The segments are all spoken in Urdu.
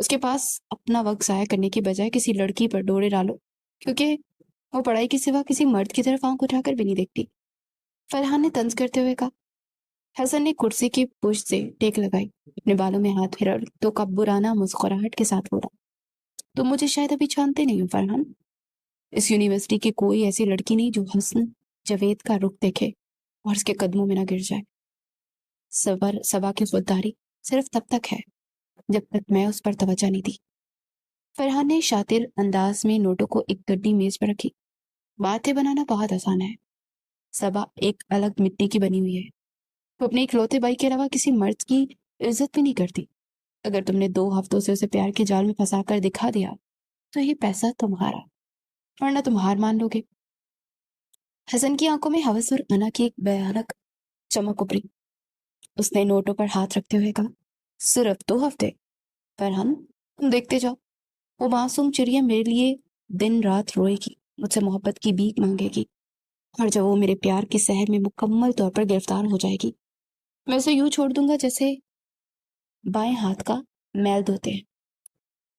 اس کے پاس اپنا وقت ضائع کرنے کی بجائے کسی لڑکی پر ڈورے ڈالو، کیونکہ وہ پڑھائی کے سوا کسی مرد کی طرف آنکھ اٹھا کر بھی نہیں دیکھتی، فرحان نے طنز کرتے ہوئے کہا۔ حسن نے کرسی کی پشت سے ٹیک لگائی، اپنے بالوں میں ہاتھ پھیرا تو کبرانہ مسکراہٹ کے ساتھ بولا، تم مجھے شاید ابھی جانتے نہیں ہو فرحان، اس یونیورسٹی کی کوئی ایسی لڑکی نہیں جو حسن جاوید کا رخ دیکھے اور اس کے قدموں میں نہ گر جائے۔ صبا کی خودداری صرف تب تک ہے جب تک میں اس پر توجہ نہیں دی۔ فرحان نے شاطر انداز میں نوٹوں کو ایک گڈی میز پر رکھی۔ باتیں بنانا بہت آسان ہے، صبا ایک الگ مٹی کی بنی ہوئی ہے، وہ اپنے اکلوتے بھائی کے علاوہ کسی مرد کی عزت بھی نہیں کرتی۔ اگر تم نے 2 ہفتوں سے اسے پیار کے جال میں پھنسا کر دکھا دیا تو یہ پیسہ تمہارا، ورنہ تم ہار مان لو گے۔ حسن کی آنکھوں میں ہوس اور انا کی ایک بھیانک چمک ابھری۔ اس نے نوٹوں پر ہاتھ رکھتے ہوئے کہا، صرف 2 ہفتے؟ فرحان تم دیکھتے جاؤ، وہ معصوم چڑیا میرے لیے دن رات روئے گی، مجھ سے محبت کی بھیک مانگے گی، اور جب وہ میرے پیار کے سحر میں مکمل طور پر گرفتار ہو جائے گی، میں اسے یوں چھوڑ دوں گا جیسے بائیں ہاتھ کا میل دھوتے ہیں۔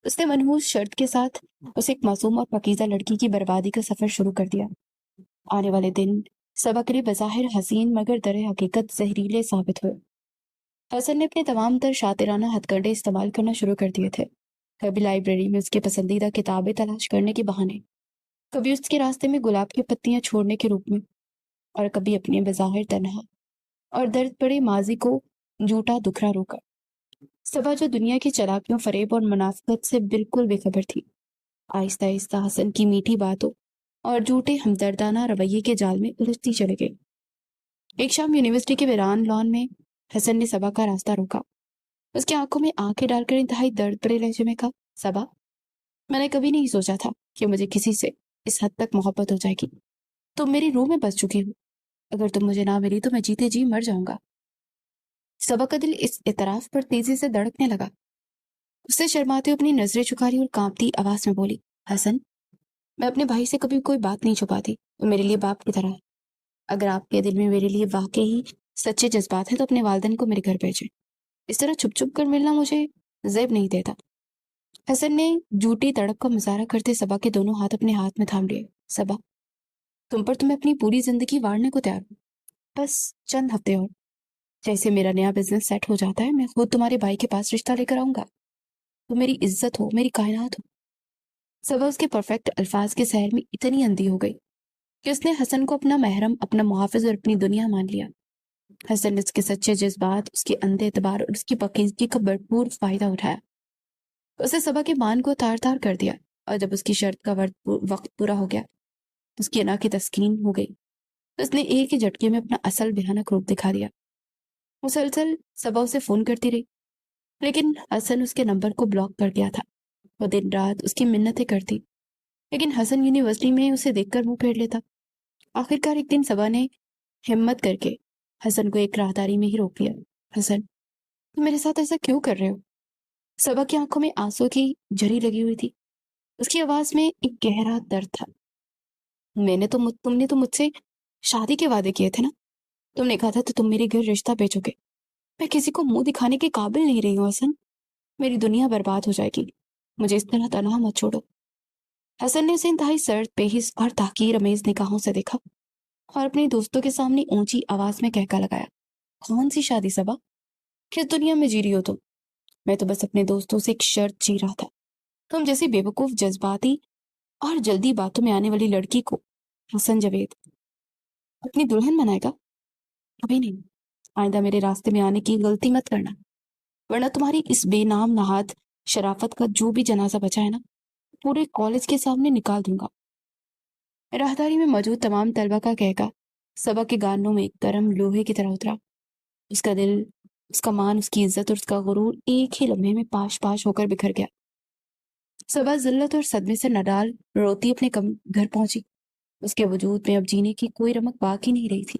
اس نے منحوس شرط کے ساتھ اسے ایک معصوم اور پاکیزہ لڑکی کی بربادی کا سفر شروع کر دیا۔ آنے والے دن صبا کے لیے بظاہر حسین مگر در حقیقت زہریلے ثابت ہوئے۔ حسن نے اپنے تمام تر شاطرانہ ہتھ کنڈے استعمال کرنا شروع کر دیے تھے، کبھی لائبریری میں اس کے پسندیدہ کتابیں تلاش کرنے کے بہانے، کبھی اس کے راستے میں گلاب کی پتیاں چھوڑنے کے روپ میں، اور کبھی اپنے بظاہر تنہا اور درد پڑے ماضی کو جھوٹا دکھرا رو کر۔ صبا جو دنیا کی چلاکیوں، فریب اور منافقت سے بالکل بے خبر تھی، آہستہ آہستہ حسن کی میٹھی باتوں اور جھوٹے ہمدردانہ رویے کے جال میں الجھتی چلی گئی۔ ایک شام یونیورسٹی کے ویران لان میں حسن نے صبا کا راستہ روکا۔ اس کی آنکھوں میں آنکھیں ڈال کر انتہائی درد بھرے لہجے میں کہا، صبا، میں نے کبھی نہیں سوچا تھا کہ مجھے کسی سے اس حد تک محبت ہو جائے گی۔ تم میری روح میں بس چکی ہو، اگر تم مجھے نہ ملی تو میں جیتے جی مر جاؤں گا۔ صبا کا دل اس اعتراف پر تیزی سے دھڑکنے لگا۔ اس سے شرماتے ہوئے اپنی نظریں جھکاری اور کانپتی آواز میں بولی، حسن، میں اپنے بھائی سے کبھی کوئی بات نہیں چھپاتی، وہ میرے لیے باپ کی طرح ہے۔ اگر آپ کے دل میں میرے لیے واقعی سچے جذبات ہیں تو اپنے والدین کو میرے گھر بھیجیں، اس طرح چھپ چھپ کر ملنا مجھے زیب نہیں دیتا۔ حسن نے جھوٹی تڑپ کا مظاہرہ کرتے صبا کے دونوں ہاتھ اپنے ہاتھ میں تھام لیے۔ صبا، تم پر تو میں اپنی پوری زندگی وارنے کو تیار ہوں، بس چند ہفتے اور، جیسے میرا نیا بزنس سیٹ ہو جاتا ہے میں خود تمہارے بھائی کے پاس رشتہ لے کر آؤں گا، تو میری عزت ہو، میری کائنات ہو۔ صبا اس کے پرفیکٹ الفاظ کے سحر میں اتنی اندھی ہو گئی کہ اس نے حسن کو اپنا محرم، اپنا محافظ اور اپنی دنیا مان لیا۔ حسن نے اس کے سچے جذبات، اس کے اندھے اعتبار اور اس کی پاکیزگی کا بھرپور فائدہ اٹھایا۔ اسے صبا کے مان کو تار تار کر دیا، اور جب اس کی شرط کا وقت پورا ہو گیا، اس کی انا کی تسکین ہو گئی، تو اس نے ایک ہی جھٹکے میں اپنا اصل بھیانک روپ دکھا دیا۔ مسلسل صبا اسے فون کرتی رہی، لیکن حسن اس کے نمبر کو بلاک کر دیا تھا۔ وہ دن رات اس کی منتیں کرتی، لیکن حسن یونیورسٹی میں اسے دیکھ کر منہ پھیر لیتا۔ آخرکار ایک دن صبا نے ہمت کر کے حسن کو ایک راہداری میں ہی روک لیا۔ حسن، تم میرے ساتھ ایسا کیوں کر رہے ہو؟ صبا کی آنکھوں میں آنسو کی جھری لگی ہوئی تھی، اس کی آواز میں ایک گہرا درد تھا۔ تم نے تو مجھ سے شادی کے وعدے کیے تھے نا، تم نے کہا تھا تو تم میرے گھر رشتہ بھیجو گے۔ میں کسی کو منہ دکھانے کے قابل نہیں رہی ہوں حسن، میری دنیا برباد ہو جائے گی، مجھے اس طرح تنہا مت چھوڑو۔ حسن نے اسے انتہائی سرد، بےحس اور تحقیر امیز نگاہوں سے دیکھا اور اپنے دوستوں کے سامنے اونچی آواز میں کہکا لگایا، کون سی شادی صبا؟ کس دنیا میں جی رہی ہو تم؟ میں تو بس اپنے دوستوں سے ایک شرط جی رہا تھا، تم جیسی بے وقوف، جذباتی اور جلدی باتوں میں آنے والی لڑکی کو حسن جاوید اپنی دلہن بنائے گا؟ کبھی نہیں۔ آئندہ میرے راستے میں آنے کی غلطی مت کرنا، ورنہ تمہاری اس بے نام نہاد شرافت کا جو بھی جنازہ بچا ہے نا، پورے کالج کے سامنے نکال دوں گا۔ راہداری میں موجود تمام طلبہ کا کہکا صبا کے گانوں میں ایک گرم لوہے کی طرح اترا۔ اس کا دل، اس کا مان، اس کی عزت اور اس کا غرور ایک ہی لمحے میں پاش پاش ہو کر بکھر گیا۔ صبا ذلت اور صدمے سے نڈال روتی اپنے گھر پہنچی۔ اس کے وجود میں اب جینے کی کوئی رمق باقی نہیں رہی تھی۔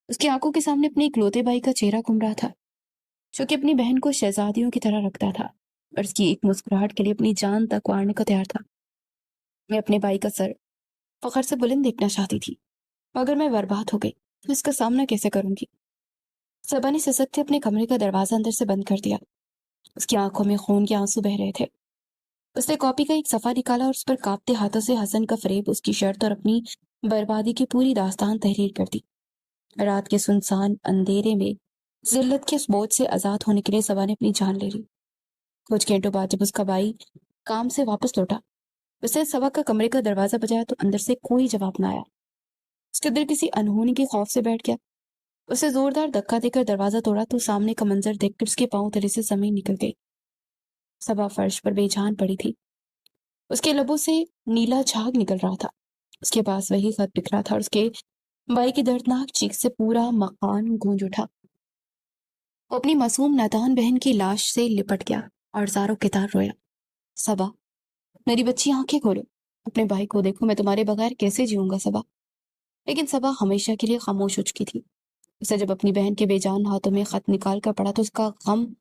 اس کی آنکھوں کے سامنے اپنے اکلوتے بھائی کا چہرہ گھوم رہا تھا، جو کہ اپنی بہن کو شہزادیوں کی طرح رکھتا تھا اور اس کی ایک مسکراہٹ کے لیے اپنی جان تک وارنے کو تیار تھا۔ میں اپنے بھائی کا سر فخر سے بلند دیکھنا چاہتی تھی، مگر میں برباد ہو گئی تو اس کا سامنا کیسے کروں گی؟ صبا نے سسکتے اپنے کمرے کا دروازہ اندر سے بند کر دیا اس کی آنکھوں میں خون کے آنسو بہ رہے تھے۔ اس نے کاپی کا ایک صفحہ نکالا اور اس پر کانپتے ہاتھوں سے حسن کا فریب، اس کی شرط اور اپنی بربادی کی پوری داستان تحریر کر دی۔ رات کے سنسان اندھیرے میں ذلت کے اس بوجھ سے آزاد ہونے کے لیے صبا نے اپنی جان لے لی۔ کچھ گھنٹوں بعد جب اس کا بھائی کام سے واپس لوٹا، اس نے صبا کا کمرے کا دروازہ بجایا تو اندر سے کوئی جواب نہ آیا۔ اس کے دل کسی انہونی کے خوف سے بیٹھ گیا۔ اسے زوردار دھکا دے کر دروازہ توڑا تو سامنے کا منظر دیکھ کر اس کے پاؤں تلے سے زمین نکل گئی۔ صبا فرش پر بے جان پڑی تھی۔ اس کے لبوں سے نیلا جھاگ نکل رہا تھا۔ اس کے پاس وہی خط بکھرا تھا اور اس کے بھائی کی دردناک چیخ سے پورا مکان گونج اٹھا۔ وہ اپنی معصوم نادان بہن کی لاش سے لپٹ گیا اور زاروں کے تار رویا۔ صبا، میری بچی آنکھیں کھولو، اپنے بھائی کو دیکھو، میں تمہارے بغیر کیسے جیوں گا صبا۔ لیکن صبا ہمیشہ کے لیے خاموش ہو چکی تھی۔ اسے جب اپنی بہن کے بے جان ہاتھوں میں خط نکال کر پڑا تو اس کا غم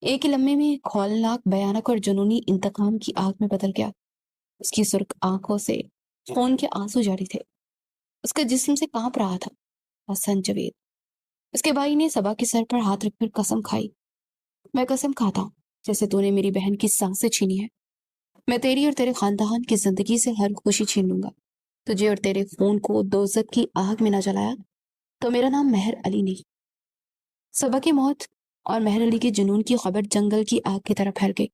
ایک ہی لمحے میں ہولناک، بھیانک اور جنونی انتقام کی آگ میں بدل گیا۔ اس کی سرخ آنکھوں سے خون کے آنسو جاری تھے۔ اس کا جسم سے کانپ رہا تھا۔ حسن جاوید، اس کے بھائی نے صبا کے سر پر ہاتھ رکھ کر قسم کھائی۔ میں قسم کھاتا ہوں، جیسے تو نے میری بہن کی سانسیں چھینی ہے، میں تیری اور تیرے خاندان کی زندگی سے ہر خوشی چھین لوں گا۔ تجھے اور تیرے خون کو دوزخ کی آگ میں نہ جلایا تو میرا نام مہر علی نہیں۔ صبا کی موت اور مہر علی کے جنون کی خبر جنگل کی آگ کی طرح پھیل گئی۔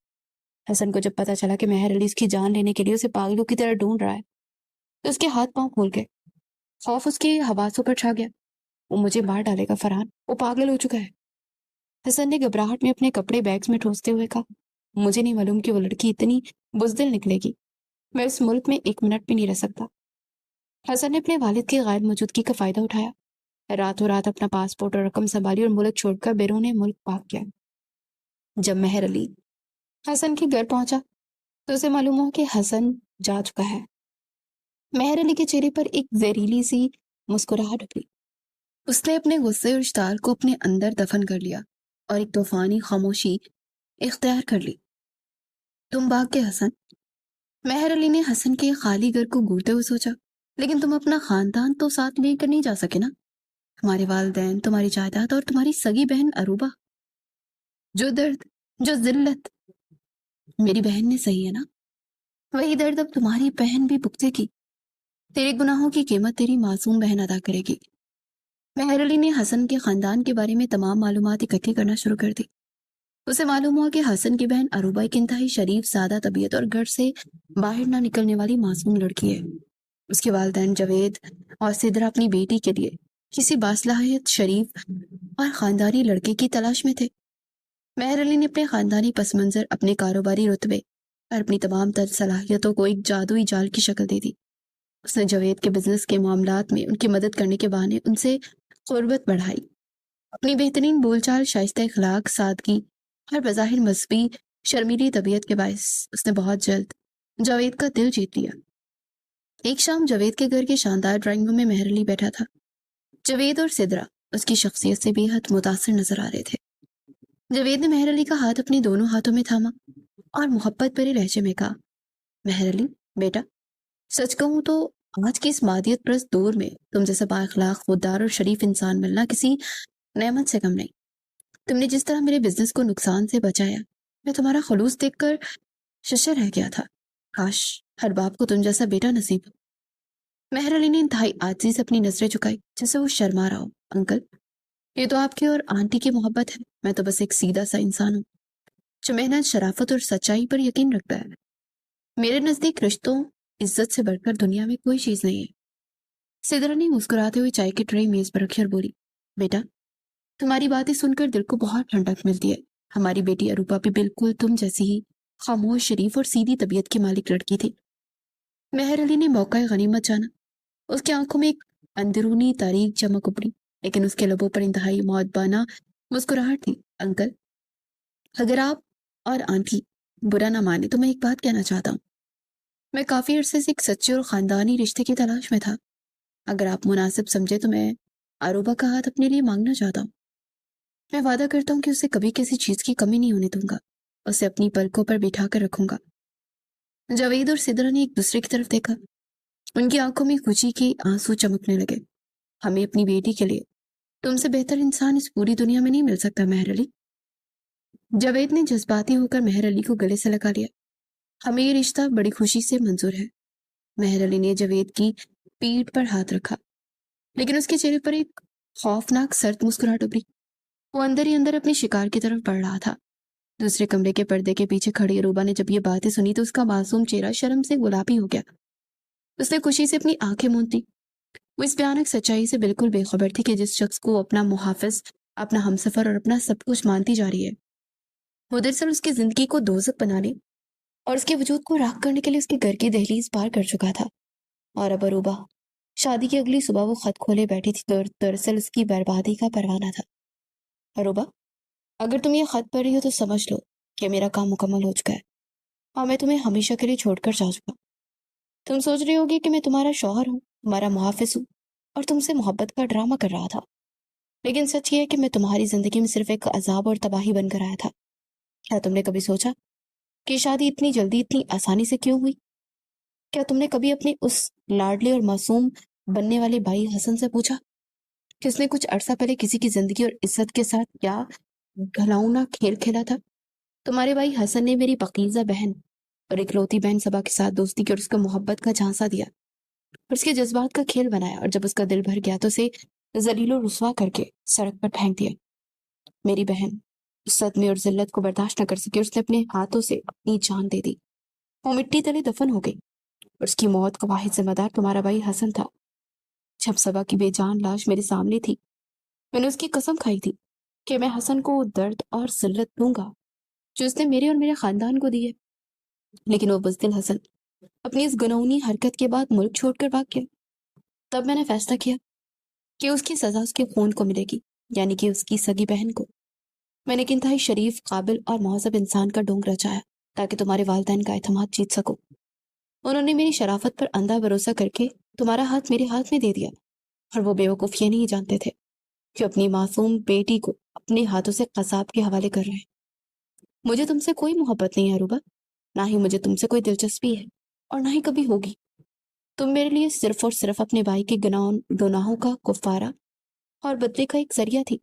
حسن کو جب پتا چلا کہ مہر علی اس کی جان لینے کے لیے اسے پاگلوں کی طرح ڈھونڈ رہا ہے تو اس کے ہاتھ پاؤں پھول گئے۔ خوف اس کے حواسوں پر چھا گیا۔ وہ مجھے مار ڈالے گا فرحان، وہ پاگل ہو چکا ہے۔ حسن نے گھبراہٹ میں اپنے کپڑے بیگز میں ٹھوستے ہوئے کہا، مجھے نہیں معلوم کہ وہ لڑکی اتنی بزدل نکلے گی۔ میں اس ملک میں ایک منٹ بھی نہیں رہ سکتا۔ حسن نے اپنے والد کی غیر موجودگی کا فائدہ اٹھایا، راتوں رات اپنا پاسپورٹ اور رقم سنبھالی اور ملک چھوڑ کر بیرون ملک بھاگ گیا۔ جب مہر علی حسن کے گھر پہنچا تو اسے معلوم ہوا کہ حسن جا چکا ہے۔ مہر علی کے چہرے پر ایک زہریلی سی مسکراہٹ ابھری۔ اس نے اپنے غصے اور اشتعال کو اپنے اندر دفن کر لیا اور ایک طوفانی خاموشی اختیار کر لی۔ تم بھاگ گئے حسن؟ مہر علی نے حسن کے خالی گھر کو گھورتے ہوئے سوچا، لیکن تم اپنا خاندان تو ساتھ لے کر نہیں جا سکے نا؟ تمہارے والدین، تمہاری جائیداد اور تمہاری سگی بہن اروبا۔ جو درد، جو ذلت میری بہن نے سہی ہے نا، وہی درد اب تمہاری بہن بھی بھگتے گی۔ تیرے گناہوں کی قیمت تیری معصوم بہن ادا کرے گی۔ مہر علی نے حسن کے خاندان کے بارے میں تمام معلومات اکٹھی کرنا شروع کر دی۔ اسے معلوم ہوا کہ حسن کی بہن اروبا ایک انتہائی شریف، سادہ طبیعت اور گھر سے باہر نہ نکلنے والی معصوم لڑکی ہے۔ اس کے والدین جاوید اور سدرا اپنی بیٹی کے لیے کسی باصلاحیت، شریف اور خاندانی لڑکے کی تلاش میں تھے۔ مہر علی نے اپنے خاندانی پس منظر، اپنے کاروباری رتبے اور اپنی تمام تر صلاحیتوں کو ایک جادوئی جال کی شکل دے دی۔ اس نے جاوید کے بزنس کے معاملات میں ان کی مدد کرنے کے بہانے ان سے قربت بڑھائی۔ اپنی بہترین بول چال، شائستہ اخلاق، سادگی اور بظاہر مذہبی شرمیلی طبیعت کے باعث اس نے بہت جلد جاوید کا دل جیت لیا۔ ایک شام جاوید کے گھر کے شاندار ڈرائنگ روم میں مہر علی بیٹھا تھا۔ جاوید اور سدرا اس کی شخصیت سے بے حد متاثر نظر آ رہے تھے۔ جاوید نے مہر علی کا ہاتھ اپنی دونوں ہاتھوں میں تھاما اور محبت بھرے لہجے میں کہا، مہر علی بیٹا، سچ کہوں تو آج کی اس مادیت پرست دور میں تم جیسا با اخلاق، خوددار اور شریف انسان ملنا کسی نعمت سے کم نہیں۔ تم نے جس طرح میرے بزنس کو نقصان سے بچایا، میں تمہارا خلوص دیکھ کر ششر رہ گیا تھا۔ کاش ہر باپ کو تم جیسا بیٹا نصیب ہو۔ مہر علی نے انتہائی عاجزی سے اپنی نظریں جھکائی، جیسے وہ شرما رہا ہو۔ انکل، یہ تو آپ کی اور آنٹی کی محبت ہے، میں تو بس ایک سیدھا سا انسان ہوں جو محنت، شرافت اور سچائی پر یقین رکھتا ہے۔ میرے نزدیک رشتوں عزت سے بڑھ کر دنیا میں کوئی چیز نہیں ہے۔ سدرا نے مسکراتے ہوئے چائے کی ٹرے میز پر رکھی اور بولی، بیٹا تمہاری باتیں سن کر دل کو بہت ٹھنڈک ملتی ہے۔ ہماری بیٹی اروپا بھی بالکل تم جیسی ہی خاموش، شریف اور سیدھی طبیعت کی مالک لڑکی تھی۔ مہر علی نے موقع غنیمت جانا۔ اس کی آنکھوں میں ایک اندرونی تاریک چمک ابھری، لیکن اس کے لبوں پر انتہائی مؤدبانہ مسکراہٹ تھی۔ انکل، اگر آپ اور آنٹی برا نہ مانے تو میں ایک بات کہنا چاہتا ہوں۔ میں کافی عرصے سے ایک سچے اور خاندانی رشتے کی تلاش میں تھا۔ اگر آپ مناسب سمجھے تو میں اروبا کا ہاتھ اپنے لیے مانگنا چاہتا ہوں۔ میں وعدہ کرتا ہوں کہ اسے کبھی کسی چیز کی کمی نہیں ہونے دوں گا، اسے اپنی پلکوں پر بٹھا کر رکھوں گا۔ جاوید اور سدرا نے ایک دوسرے کی طرف دیکھا۔ ان کی آنکھوں میں خوشی کے آنسو چمکنے لگے۔ ہمیں اپنی بیٹی کے لیے تم سے بہتر انسان اس پوری دنیا میں نہیں مل سکتا مہر علی۔ جاوید نے جذباتی ہو کر مہر علی کو گلے سے لگا لیا۔ ہمیں یہ رشتہ بڑی خوشی سے منظور ہے۔ مہر علی نے جاوید کی پیٹھ پر ہاتھ رکھا، لیکن اس کے چہرے پر ایک خوفناک سرد مسکراہٹ ابھری۔ وہ اندر ہی اندر اپنے شکار کی طرف بڑھ رہا تھا۔ دوسرے کمرے کے پردے کے پیچھے کھڑی اروبا نے جب یہ باتیں سنی تو اس کا معصوم چہرہ شرم سے گلابی ہو گیا۔ اس نے خوشی سے اپنی آنکھیں موند لی۔ وہ اس بھیانک سچائی سے بالکل بے خبر تھی کہ جس شخص کو اپنا محافظ، اپنا ہمسفر اور اپنا سب کچھ مانتی جا رہی ہے، وہ دراصل اس کی زندگی کو دوزخ بنانے اور اس کے وجود کو راکھ کرنے کے لیے اس کے گھر کی دہلیز پار کر چکا تھا۔ اور اب اروبا شادی کی اگلی صبح وہ خط کھولے بیٹھی تھی تو دراصل اس کی بربادی کا پروانہ تھا۔ اروبا، اگر تم یہ خط پڑھ رہی ہو تو سمجھ لو کہ میرا کام مکمل ہو چکا ہے اور میں تمہیں ہمیشہ کے لیے چھوڑ کر جا چکا۔ تم سوچ رہی ہوگی کہ میں تمہارا شوہر ہوں، تمہارا محافظ ہوں اور تم سے محبت کا ڈرامہ کر رہا تھا، لیکن سچ یہ ہے کہ میں تمہاری زندگی میں صرف ایک عذاب اور تباہی بن کر آیا تھا۔ کیا تم نے کبھی سوچا کہ شادی اتنی جلدی اتنی آسانی سے کیوں ہوئی؟ کیا تم نے کبھی اپنے اس لاڈلے اور معصوم بننے والے بھائی حسن سے پوچھا کہ اس نے کچھ عرصہ پہلے کسی کی زندگی اور عزت کے ساتھ کیا گھناؤنا کھیل کھیلا تھا؟ تمہارے بھائی حسن نے میری پاکیزہ بہن اور اکلوتی بہن صبا کے ساتھ دوستی کی اور اس کو محبت کا جھانسا دیا اور اس کے جذبات کا کھیل بنایا، اور جب اس کا دل بھر گیا تو اسے ذلیل و رسوا کر کے سڑک پر پھینک دیا۔ میری بہن اس صدمے اور ذلت کو برداشت نہ کر سکی اور اس نے اپنے ہاتھوں سے اپنی جان دے دی۔ وہ مٹی تلے دفن ہو گئی اور اس کی موت کا واحد ذمہ دار تمہارا بھائی حسن تھا۔ جب صبا کی بے جان لاش میرے سامنے تھی، میں نے اس کی قسم کھائی تھی کہ میں حسن کو وہ درد اور ذلت دوں گا جو اس نے میرے اور میرے خاندان کو دی ہے، لیکن وہ بزدل حسن اپنی اس گناہونی حرکت کے بعد ملک چھوڑ کر بھاگ گیا۔ تب میں نے فیصلہ کیا کہ اس کی سزا اس کے خون کو ملے گی، یعنی کہ اس کی سگی بہن کو۔ میں نے ایک انتہائی شریف، قابل اور مہذب انسان کا ڈھونگ رچایا تاکہ تمہارے والدین کا اعتماد جیت سکو۔ انہوں نے میری شرافت پر اندھا بھروسہ کر کے تمہارا ہاتھ میرے ہاتھ میں دے دیا، اور وہ بیوقوف یہ نہیں جانتے تھے کہ اپنی معصوم بیٹی کو اپنے ہاتھوں سے قصاب کے حوالے کر رہے ہیں۔ مجھے تم سے کوئی محبت نہیں ہے اروبا، نہ ہی مجھے تم سے کوئی دلچسپی ہے اور نہ ہی کبھی ہوگی۔ تم میرے لیے صرف اور صرف اپنے بھائی کے گناہوں کا کفارہ اور بدلے کا ایک ذریعہ تھی۔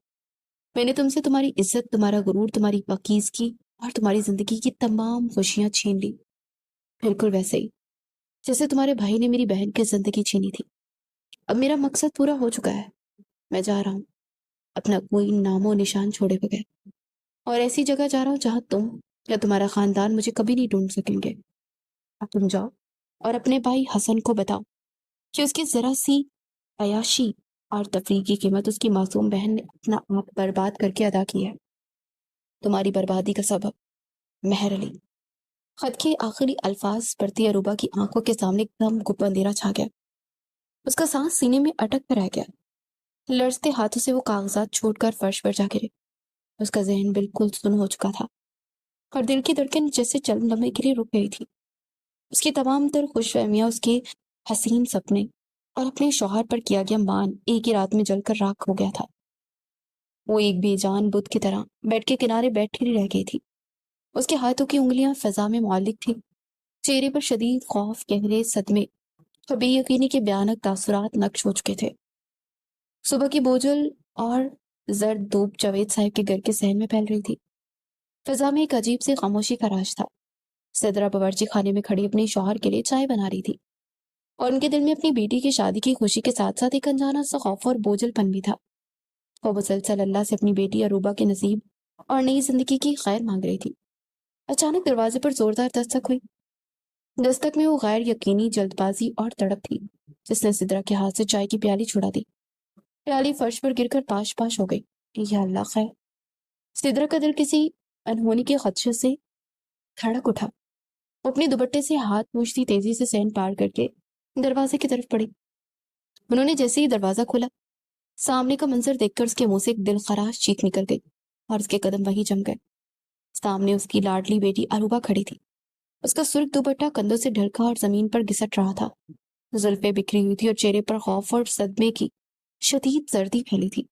میں نے تم سے تمہاری عزت، تمہارا غرور، تمہاری پاکیزگی اور تمہاری زندگی کی تمام خوشیاں چھین لی، بالکل ویسے ہی جیسے تمہارے بھائی نے میری بہن کی زندگی چھینی تھی۔ اب میرا مقصد پورا ہو چکا ہے، میں جا رہا ہوں اپنا کوئی نام و نشان چھوڑے بغیر، اور ایسی جگہ جا رہا ہوں جہاں تم یا تمہارا خاندان مجھے کبھی نہیں ڈھونڈ سکیں گے۔ اب تم جاؤ اور اپنے بھائی حسن کو بتاؤ کہ اس کی ذرا سی عیاشی اور تفریح کی قیمت اس کی معصوم بہن نے اپنا آپ برباد کر کے ادا کی ہے۔ تمہاری بربادی کا سبب مہر علی۔ خط کے آخری الفاظ پڑھتی اروبا کی آنکھوں کے سامنے ایک دم گپ اندھیرا چھا گیا۔ اس کا سانس سینے میں اٹک کر رہ گیا۔ لرزتے ہاتھوں سے وہ کاغذات چھوڑ کر فرش پر جا گرے۔ اس کا ذہن بالکل سن ہو چکا تھا اور دل کی دھڑکن جیسے چند لمحے کے لیے رک گئی تھی۔ اس کی تمام تر خوش فہمیاں، اس کے حسین سپنے اور اپنے شوہر پر کیا گیا مان ایک ہی رات میں جل کر راکھ ہو گیا تھا۔ وہ ایک بے جان بت کی طرح بیڈ کے کنارے بیٹھی رہ گئی تھی۔ اس کے ہاتھوں کی انگلیاں فضا میں معلق تھیں، چہرے پر شدید خوف، گہرے صدمے اور بے یقینی کے بھیانک تاثرات نقش ہو چکے تھے۔ صبح کی بوجھل اور زرد دھوپ جاوید صاحب کے گھر کے صحن میں پھیل رہی تھی۔ فضا میں ایک عجیب سی خاموشی کا راج تھا۔ سدرا باورچی خانے میں کھڑی اپنے شوہر کے لیے چائے بنا رہی تھی، اور ان کے دل میں اپنی بیٹی کی شادی کی خوشی کے ساتھ ساتھ ایک انجانا سا خوف اور بوجھل پن بھی تھا۔ وہ مسلسل اللہ سے اپنی بیٹی اروبا کے نصیب اور نئی زندگی کی خیر مانگ رہی تھی۔ اچانک دروازے پر زوردار دستک ہوئی۔ دستک میں وہ غیر یقینی جلد بازی اور تڑپ تھی جس نے سدرا کے ہاتھ سے چائے کی پیالی چھڑا دی۔ پیالی فرش پر گر کر پاش پاش ہو گئی۔ یا اللہ خیر! سدرا کا دل کسی انہونی کے خدشے سے دھڑک اٹھا۔ وہ اپنے دوپٹے سے ہاتھ پوچھتی تیزی سے صحن پار کر کے دروازے کی طرف بڑھی۔ انہوں نے جیسے ہی دروازہ کھولا، سامنے کا منظر دیکھ کر اس کے منہ سے ایک دل خراش چیخ نکل گئی اور اس کے قدم وہیں جم گئے۔ سامنے اس کی لاڈلی بیٹی اروبا کھڑی تھی۔ اس کا سرخ دوپٹہ کندھوں سے ڈھلکا اور زمین پر گھسٹ رہا تھا۔ زلفیں بکھری ہوئی تھی اور چہرے پر خوف اور صدمے کی شدید زردی پھیلی تھی،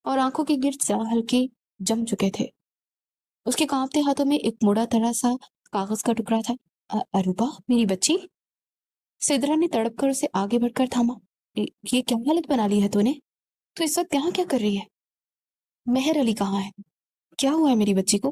اور آنکھوں کے گرد سیاہ ہلکے جم چکے تھے۔ اس کے کانپتے ہاتھوں میں ایک مڑا تڑا سا کاغذ کا ٹکڑا تھا۔ اروبا، میری بچی! سدرا نے تڑپ کر اسے آگے بڑھ کر تھاما۔ یہ کیا حالت بنا لی ہے تو نے؟ تو اس وقت یہاں کیا کر رہی ہے؟ مہر علی کہاں ہے؟ کیا ہوا ہے میری بچی کو؟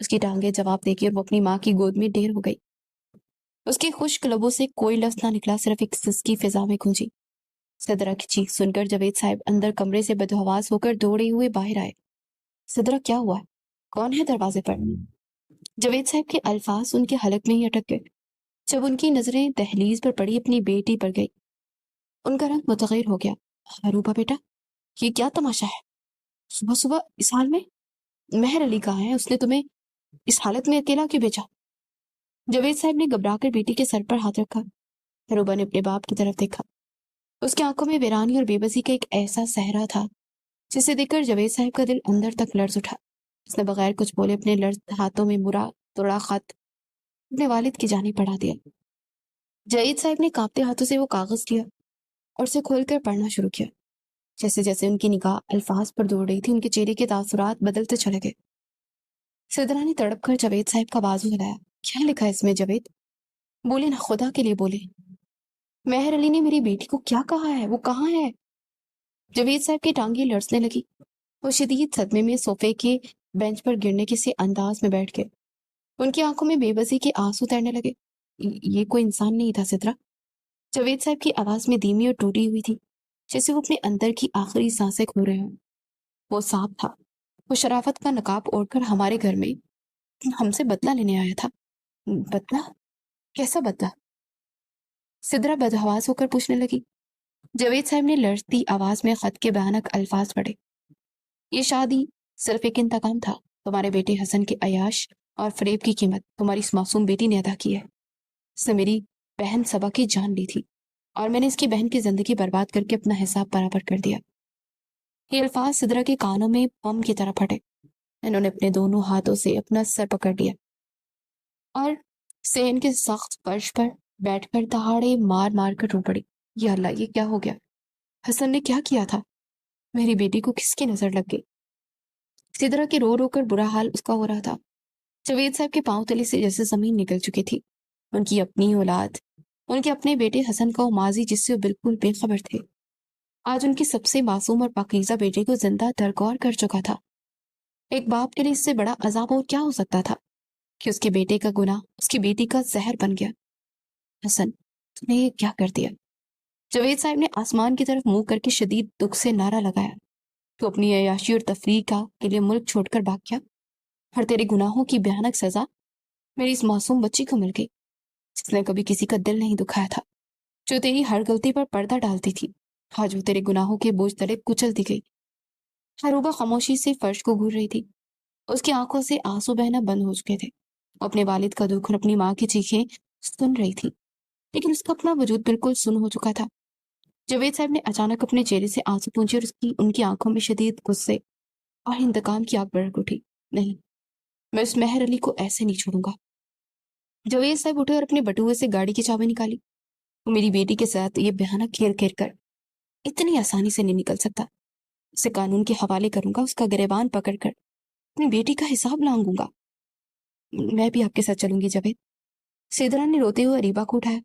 اس کی ٹانگیں جواب دے کے اور وہ اپنی ماں کی گود میں ڈھیر ہو گئی۔ اس کے خشک لبوں سے کوئی لفظ نہ نکلا، صرف ایک سسکی فضا میں گونجی۔ صدرہ کی چیخ سن کر جاوید صاحب اندر کمرے سے بدحواس ہو کر دوڑے ہوئے باہر آئے۔ صدرہ کیا ہوا ہے؟ کون ہے دروازے پر؟ جاوید صاحب کے الفاظ ان کے حلق میں ہی اٹک گئے۔ جب ان کی نظریں دہلیز پر پڑی اپنی بیٹی پر گئی، ان کا رنگ متغیر ہو گیا۔ حروبہ بیٹا، یہ کیا تماشا ہے؟ صبح صبح اس حال میں؟ مہر علی کہاں ہے؟ اس نے تمہیں اس حالت میں اکیلا کیوں بھیجا؟ جاوید صاحب نے گھبرا کر بیٹی کے سر پر ہاتھ رکھا۔ حروبہ نے اپنے باپ کی طرف دیکھا۔ اس کی آنکھوں میں ویرانی اور بے بسی کا ایک ایسا صحرا تھا جسے دیکھ کر جاوید صاحب کا دل اندر تک لرز اٹھا۔ اس نے بغیر کچھ بولے اپنے لرز ہاتھوں میں برا توڑا خط اپنے والد کی جانب بڑھا دیا۔ جاوید صاحب نے کانپتے ہاتھوں سے وہ کاغذ لیا اور اسے کھول کر پڑھنا شروع کیا۔ جیسے جیسے ان کی نگاہ الفاظ پر دوڑ رہی تھی، ان کے چہرے کے تاثرات بدلتے چلے گئے۔ صدرہ نے تڑپ کر جاوید صاحب کا بازو ہلایا۔ کیا لکھا ہے اس میں جاوید؟ بولے نا، خدا کے لیے بولے۔ مہر علی نے میری بیٹی کو کیا کہا ہے؟ وہ کہاں ہے؟ جاوید صاحب کی ٹانگیں لرزنے لگی۔ وہ شدید صدمے میں صوفے کے بینچ پر گرنے کے سے انداز میں بیٹھ گئے۔ ان کی آنکھوں میں بے بسی کے آنسو تیرنے لگے۔ یہ کوئی انسان نہیں تھا صدرہ۔ جاوید صاحب کی آواز میں دھیمی اور ٹوٹی ہوئی تھی، جیسے وہ اپنے اندر کی آخری سانسیں کھو رہے ہوں۔ وہ سانپ تھا۔ وہ شرافت کا نقاب اوڑھ کر ہمارے گھر میں ہم سے بدلہ لینے آیا تھا۔ بدلہ؟ کیسا بدلہ؟ صدرہ بدحواس ہو کر پوچھنے لگی۔ جاوید صاحب نے لرزتی آواز میں خط کے بھیانک الفاظ پڑھے۔ یہ شادی صرف ایک انتقام تھا۔ تمہارے بیٹے حسن کے عیاش اور فریب کی قیمت تمہاری اس معصوم بیٹی نے ادا کی ہے۔ اس نے میری بہن صبا کی جان لی تھی اور میں نے اس کی بہن کی زندگی برباد کر کے اپنا حساب برابر کر دیا۔ یہ الفاظ صدرہ کے کانوں میں بم کی طرح پھٹے۔ انہوں نے اپنے دونوں ہاتھوں سے اپنا سر پکڑ لیا اور صحن کے سخت فرش پر بیٹھ کر دہاڑے مار مار کر رو پڑی۔ یا اللہ، یہ کیا ہو گیا؟ حسن نے کیا کیا تھا؟ میری بیٹی کو کس کی نظر لگ گئی؟ صدرہ کے رو رو کر برا حال اس کا ہو رہا تھا۔ جاوید صاحب کے پاؤں تلے سے جیسے زمین نکل چکی تھی۔ ان کی اپنی اولاد، ان کے اپنے بیٹے حسن کا وہ ماضی جس سے وہ بالکل بے خبر تھے، آج ان کی سب سے معصوم اور پاکیزہ بیٹے کو زندہ درگور کر چکا تھا۔ ایک باپ کے لیے اس سے بڑا عذاب اور کیا ہو سکتا تھا کہ اس کے بیٹے کا گناہ اس کی بیٹی کا زہر بن گیا۔ حسن، تم نے یہ کیا کر دیا؟ جاوید صاحب نے آسمان کی طرف منہ کر کے شدید دکھ سے نعرہ لگایا۔ تو اپنی عیاشی اور تفریح کے لیے ملک چھوڑ کر بھاگ گیا، اور تیرے گناہوں کی بھیانک سزا میری اس معصوم بچی کو مل گئی، جس نے کبھی کسی کا دل نہیں دکھایا تھا، جو تیری ہر غلطی پر پردہ ڈالتی تھی، آج وہ تیرے گناہوں کے بوجھ تلے کچل دی گئی۔ حروبہ خاموشی سے فرش کو گھور رہی تھی۔ اس کی آنکھوں سے آنسو بہنا بند ہو چکے تھے۔ وہ اپنے والد کا دکھ اور اپنی ماں کی چیخیں سن رہی تھی، لیکن اس کا اپنا وجود بالکل سن ہو چکا تھا۔ جاوید صاحب نے اچانک اپنے چہرے سے آنسو پونچھے اور ان کی آنکھوں میں شدید غصے اور انتقام کی آگ بھڑک اٹھی۔ نہیں، میں اس مہر علی کو ایسے نہیں چھوڑوں گا۔ جاوید صاحب اٹھے اور اپنے بٹوے سے گاڑی کی چابی نکالی۔ وہ میری بیٹی کے ساتھ یہ بہانہ کھیل کھیل کر اتنی آسانی سے نہیں نکل سکتا۔ اسے قانون کے حوالے کروں گا، اس کا گریبان پکڑ کر اپنی بیٹی کا حساب مانگوں گا۔ میں بھی آپ کے ساتھ چلوں گی جاوید۔ صدرہ نے روتے ہوئے اریبہ کو اٹھایا،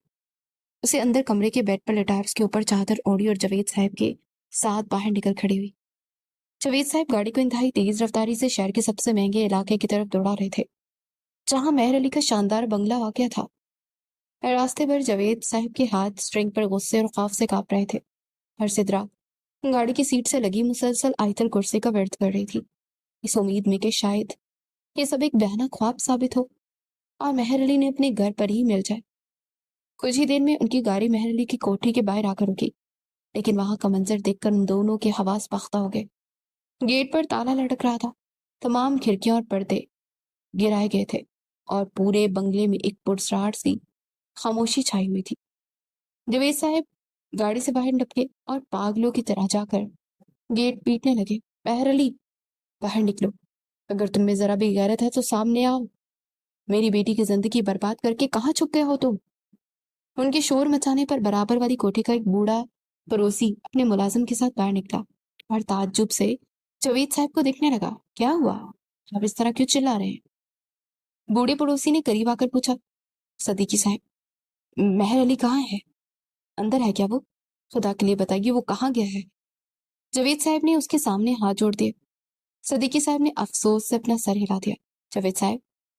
اسے اندر کمرے کے بیڈ پر لٹایا، اس کے اوپر چادر اوڑھی اور جاوید صاحب کے ساتھ باہر نکل کھڑی ہوئی۔ جاوید صاحب گاڑی کو انتہائی تیز رفتاری سے شہر کے سب سے مہنگے علاقے کی طرف دوڑا رہے تھے، جہاں مہر علی کا شاندار بنگلہ واقع تھا۔ راستے پر جاوید صاحب کے ہاتھ اسٹرنگ پر غصے اور خوف سے کانپ رہے تھے، اور صدرہ گاڑی کی سیٹ سے لگی مسلسل آیت الکرسی کا ورد کر رہی تھی، اس امید میں کہ شاید یہ سب ایک بہانہ خواب ثابت ہو اور مہر علی نے اپنے گھر پر ہی مل جائے۔ کچھ ہی دیر میں ان کی گاڑی مہر علی کی کوٹھی کے باہر آ کر رکی، لیکن وہاں کا منظر دیکھ کر ان دونوں کے حواس باختہ ہو گئے۔ گیٹ پر تالا لٹک رہا تھا، تمام کھڑکیاں اور پردے گرائے گئے تھے، اور پورے بنگلے میں ایک پرسرار سی خاموشی چھائی ہوئی تھی۔ جاوید صاحب گاڑی سے باہر ٹپکے اور پاگلوں کی طرح جا کر گیٹ پیٹنے لگے۔ مہر علی، باہر نکلو، اگر تم میں ذرا بھی غیرت ہے تو سامنے آؤ، میری بیٹی کی زندگی برباد کر کے کہاں چھپ گئے ہو تم؟ ان کے شور مچانے پر برابر والی کوٹھی کا ایک بوڑھا پڑوسی اپنے ملازم کے ساتھ باہر نکلا اور تعجب سے جاوید صاحب کو دیکھنے لگا۔ کیا ہوا؟ آپ اس طرح کیوں چلا رہے ہیں؟ بوڑھے پڑوسی نے قریب آ کر پوچھا۔ صدیقی صاحب، مہر علی کہاں ہے؟ اندر ہے کیا وہ؟ خدا کے لیے بتائیے وہ کہاں گیا ہے؟ جاوید صاحب نے اس کے سامنے ہاتھ جوڑ دیے۔ صدیقی صاحب نے افسوس سے اپنا سر ہلا دیا۔ جاوید صاحب،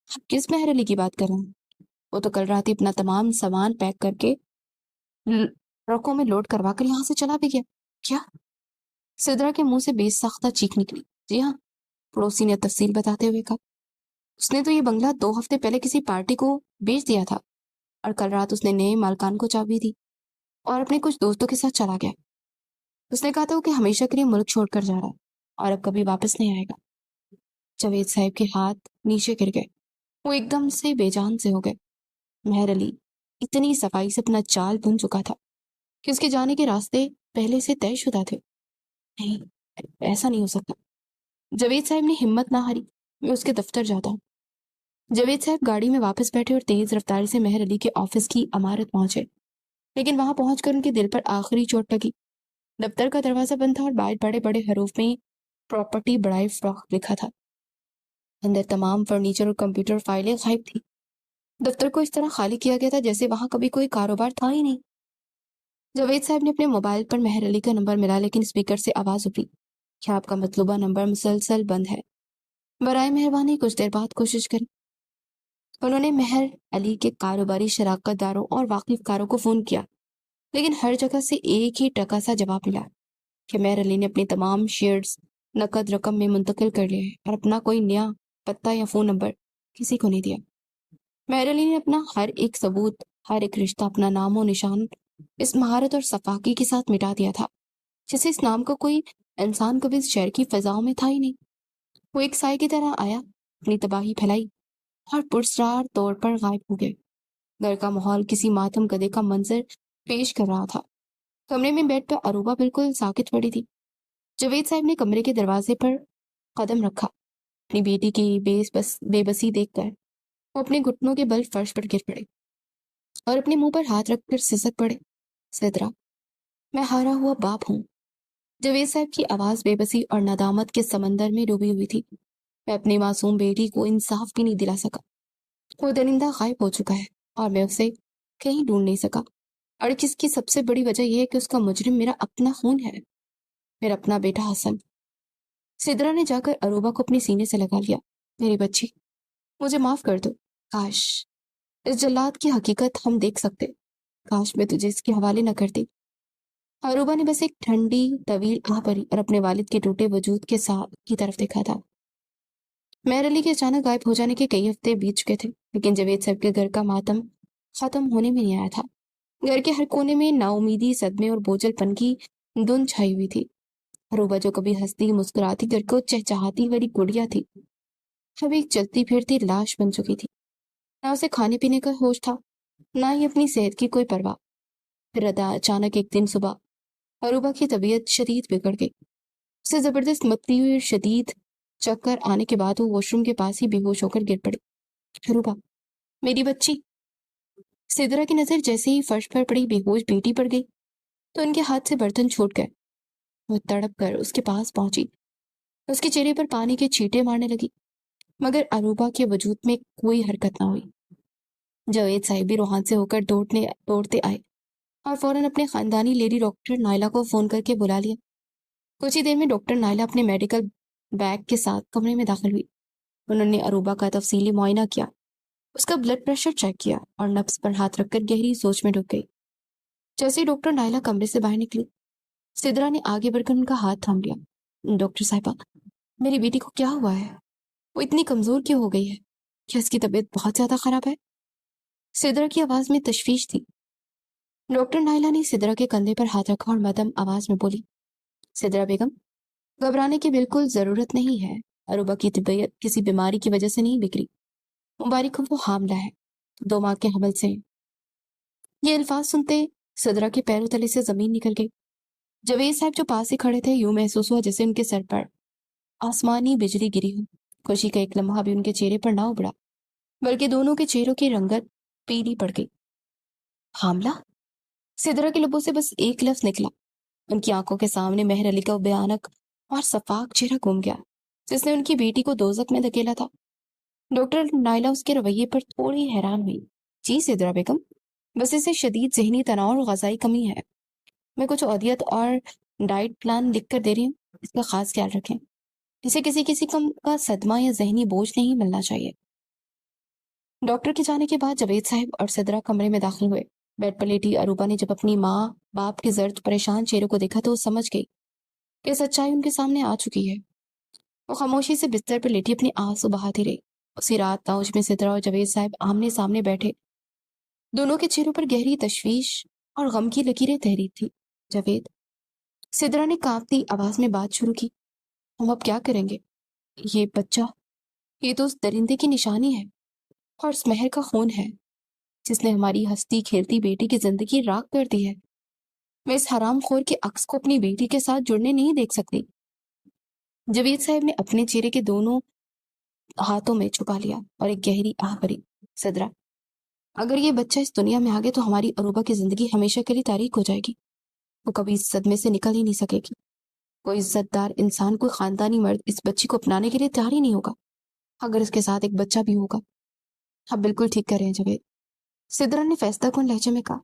آپ کس مہر علی کی بات کر رہے ہیں؟ وہ تو کل رات ہی اپنا تمام سامان پیک کر کے ٹرکوں میں لوڈ کروا کر یہاں سے چلا بھی گیا۔ کیا؟ سدرا کے منہ سے بے ساختہ چیخ نکلی۔ جی ہاں، پڑوسی نے تفصیل بتاتے ہوئے کہا۔ اس نے تو یہ بنگلہ 2 ہفتے پہلے کسی پارٹی کو بیچ دیا تھا، اور کل رات اس نے نئے مالکان کو چابی دی اور اپنے کچھ دوستوں کے ساتھ چلا گیا۔ اس نے کہا تھا کہ ہمیشہ کے لیے ملک چھوڑ کر جا رہا ہے اور اب کبھی واپس نہیں آئے گا۔ جاوید صاحب کے ہاتھ نیچے گر گئے۔ وہ ایک دم سے بے جان سے ہو گئے۔ مہر علی اتنی صفائی سے اپنا چال بن چکا تھا کہ اس کے جانے کے راستے پہلے سے طے شدہ تھے۔ نہیں، ایسا نہیں ہو سکتا۔ جاوید صاحب نے ہمت نہ ہاری۔ میں اس کے دفتر جاتا ہوں۔ جاوید صاحب گاڑی میں واپس بیٹھے اور تیز رفتاری سے مہر علی کے آفس کی عمارت پہنچے، لیکن وہاں پہنچ کر ان کے دل پر آخری چوٹ لگی۔ دفتر کا دروازہ بند تھا اور باہر بڑے بڑے حروف میں پراپرٹی بڑائی فروخت لکھا تھا۔ اندر تمام فرنیچر اور کمپیوٹر فائلیں غائب تھی۔ دفتر کو اس طرح خالی کیا گیا تھا جیسے وہاں کبھی کوئی کاروبار تھا ہی نہیں۔ جاوید صاحب نے اپنے موبائل پر مہر علی کا نمبر ملا، لیکن اسپیکر سے آواز ابھری، کیا آپ کا مطلوبہ نمبر مسلسل بند ہے؟ برائے مہربانی کچھ دیر بعد کوشش کریں۔ انہوں نے مہر علی کے کاروباری شراکت داروں اور واقف کاروں کو فون کیا، لیکن ہر جگہ سے ایک ہی ٹکا سا جواب ملا کہ مہر علی نے اپنی تمام شیئرز نقد رقم میں منتقل کر لیے ہیں اور اپنا کوئی نیا پتہ یا فون نمبر کسی کو نہیں دیا۔ مہر علی نے اپنا ہر ایک ثبوت، ہر ایک رشتہ، اپنا نام و نشان اس مہارت اور صفاقی کے ساتھ مٹا دیا تھا جیسے اس نام کا کوئی انسان کبھی اس شہر کی فضاؤں میں تھا ہی نہیں۔ وہ ایک سائے کی طرح آیا، اپنی تباہی پھیلائی اور پرسرار طور پر غائب ہو گئے۔ گھر کا ماحول کسی ماتم گدے کا منظر پیش کر رہا تھا۔ کمرے میں بیڈ پر عروبہ بالکل ساکت پڑی تھی۔ جاوید صاحب نے کمرے کے دروازے پر قدم رکھا۔ اپنی بیٹی کی بے بسی دیکھ کر وہ اپنے گھٹنوں کے بل فرش پر گر پڑے اور اپنے منہ پر ہاتھ رکھ کر سسک پڑے۔ سدرا، میں ہارا ہوا باپ ہوں۔ جاوید صاحب کی آواز بے بسی اور ندامت کے سمندر میں ڈوبی ہوئی تھی۔ میں اپنی معصوم بیٹی کو انصاف بھی نہیں دلا سکا۔ وہ درندہ غائب ہو چکا ہے اور میں اسے کہیں ڈھونڈ نہیں سکا، اور اس کی سب سے بڑی وجہ یہ ہے کہ اس کا مجرم میرا اپنا خون ہے، میرا اپنا بیٹا حسن۔ سدرا نے جا کر عروبہ کو اپنے سینے سے لگا لیا۔ میری بچی، مجھے معاف کر دو۔ کاش اس جلاد کی حقیقت ہم دیکھ سکتے، کاش میں تجھے اس کے حوالے نہ کرتی۔ عروبہ نے بس ایک ٹھنڈی طویل آہ بھری اور اپنے والد کے ٹوٹے وجود کے ساتھ کی طرف دیکھا تھا۔ مہر علی کے اچانک غائب ہو جانے کے کئی ہفتے بیت چکے تھے، لیکن جاوید صاحب کے گھر کا ماتم ختم ہونے میں نہیں آیا تھا۔ گھر کے ہر کونے میں نا امیدی، صدمے اور بوجھل پن کی دھند چھائی ہوئی تھی۔ عروبہ جو کبھی ہنستی مسکراتی گھر کو چہچہاتی والی گڑیا تھی، اب ایک چلتی پھرتی لاش بن چکی تھی۔ نہ اسے کھانے پینے کا ہوش تھا، نہ ہی اپنی صحت کی کوئی پرواہ۔ پھر اچانک ایک دن صبح عروبہ کی طبیعت شدید بگڑ گئی۔ اسے زبردست متلی ہوئی اور شدید چکر آنے کے بعد وہ واش روم کے پاس ہی بے ہوش ہو کر گر پڑی۔ عروبہ، میری بچی۔ سدرا کی نظر جیسے ہی فرش پر پڑی بے ہوش بیٹی پر گئی تو ان کے ہاتھ سے برتن چھوٹ گئے۔ وہ تڑپ کر اس کے پاس پہنچی، اس کے چہرے پر پانی کے چھینٹے مارنے لگی، مگر عروبہ کے وجود میں کوئی حرکت نہ ہوئی۔ جاوید صاحب بھی روحان سے ہو کر دوڑتے آئے اور فوراً اپنے خاندانی لیڈی ڈاکٹر نائلہ کو فون کر کے بلا لیا۔ کچھ ہی دیر میں ڈاکٹر نائلہ اپنے میڈیکل بیگ کے ساتھ کمرے میں داخل ہوئی۔ انہوں نے عروبہ کا تفصیلی معائنہ کیا، اس کا بلڈ پریشر چیک کیا اور نبض پر ہاتھ رکھ کر گہری سوچ میں ڈوب گئی۔ جیسے ہی ڈاکٹر نائلہ کمرے سے باہر نکلی، سدرا نے آگے بڑھ کر ان کا ہاتھ تھام لیا۔ ڈاکٹر صاحبہ، میری بیٹی کو کیا ہوا ہے؟ وہ اتنی کمزور کیوں ہو گئی ہے؟ کیا اس کی طبیعت بہت زیادہ خراب ہے؟ سدرا کی آواز میں تشویش تھی۔ ڈاکٹر نائلہ نے سدرا کے کندھے پر ہاتھ رکھا اور مدھم آواز میں بولی، سدرا بیگم، گھبرانے کی بالکل ضرورت نہیں ہے۔ عروبہ کی طبیعت کسی بیماری کی وجہ سے نہیں بگڑی، مبارک ہو، وہ حاملہ ہے، 2 ماہ کے حمل سے۔ یہ الفاظ سنتے سدرا کے پیروں تلے سے زمین نکل گئی۔ جاوید صاحب جو پاس ہی کھڑے تھے، یوں محسوس ہوا جیسے ان کے سر پر آسمانی بجلی گری ہو۔ خوشی کا ایک لمحہ بھی ان کے چہرے پر نہ ابھرا، بلکہ دونوں کے چہروں کی رنگت پیلی پڑ گئی۔ حاملہ؟ سدرا کے لبوں سے بس ایک لفظ نکلا۔ ان کی آنکھوں کے سامنے مہر علی کا بھیانک اور صفاق چہرہ گھوم گیا، جس نے ان کی بیٹی کو دوزخ میں دھکیلا تھا۔ ڈاکٹر نائلہ اس کے رویے پر تھوڑی حیران ہوئی۔ جی سدرا بیگم، بس اسے شدید ذہنی تناؤ اور غذائی کمی ہے۔ میں کچھ ادویات اور ڈائٹ پلان لکھ کر دے رہی ہوں، اس کا خاص خیال رکھیں۔ اسے کسی کسی کم کا صدمہ یا ذہنی بوجھ نہیں ملنا چاہیے۔ ڈاکٹر کے جانے کے بعد جاوید صاحب اور صدرہ کمرے میں داخل ہوئے۔ بیڈ پر لیٹی اروبا نے جب اپنی ماں باپ کے زرد پریشان چہروں کو دیکھا تو وہ سمجھ گئی کہ سچائی ان کے سامنے آ چکی ہے۔ وہ خاموشی سے بستر پر لیٹی اپنی آنسو بہاتی رہی۔ اسی رات لاؤنج میں صدرہ اور جاوید صاحب آمنے سامنے بیٹھے، دونوں کے چہروں پر گہری تشویش اور غم کی لکیریں تحریر تھی۔ جاوید، صدرہ نے کانپتی آواز میں بات شروع کی، ہم اب کیا کریں گے؟ یہ بچہ، یہ تو اس درندے کی نشانی ہے اور اس مہر کا خون ہے جس نے ہماری ہستی کھیلتی بیٹی کی زندگی راکھ کر دی ہے۔ میں اس حرام خور کے عکس کو اپنی بیٹی کے ساتھ جڑنے نہیں دیکھ سکتی۔ جاوید صاحب نے اپنے چہرے کے دونوں ہاتھوں میں چھپا لیا اور ایک گہری آہ بھری۔ صدرہ، اگر یہ بچہ اس دنیا میں آگے تو ہماری اروبا کی زندگی ہمیشہ کے لیے تاریک ہو جائے گی۔ وہ کبھی اس صدمے سے نکل ہی نہیں سکے گی۔ کوئی عزت دار انسان، کوئی خاندانی مرد اس بچی کو اپنانے کے لیے تیار ہی نہیں ہوگا اگر اس کے ساتھ ایک بچہ بھی ہوگا۔ آپ بالکل ٹھیک کہہ رہے ہیں جاوید، صدرہ نے فیصلہ کن لہجے میں کہا۔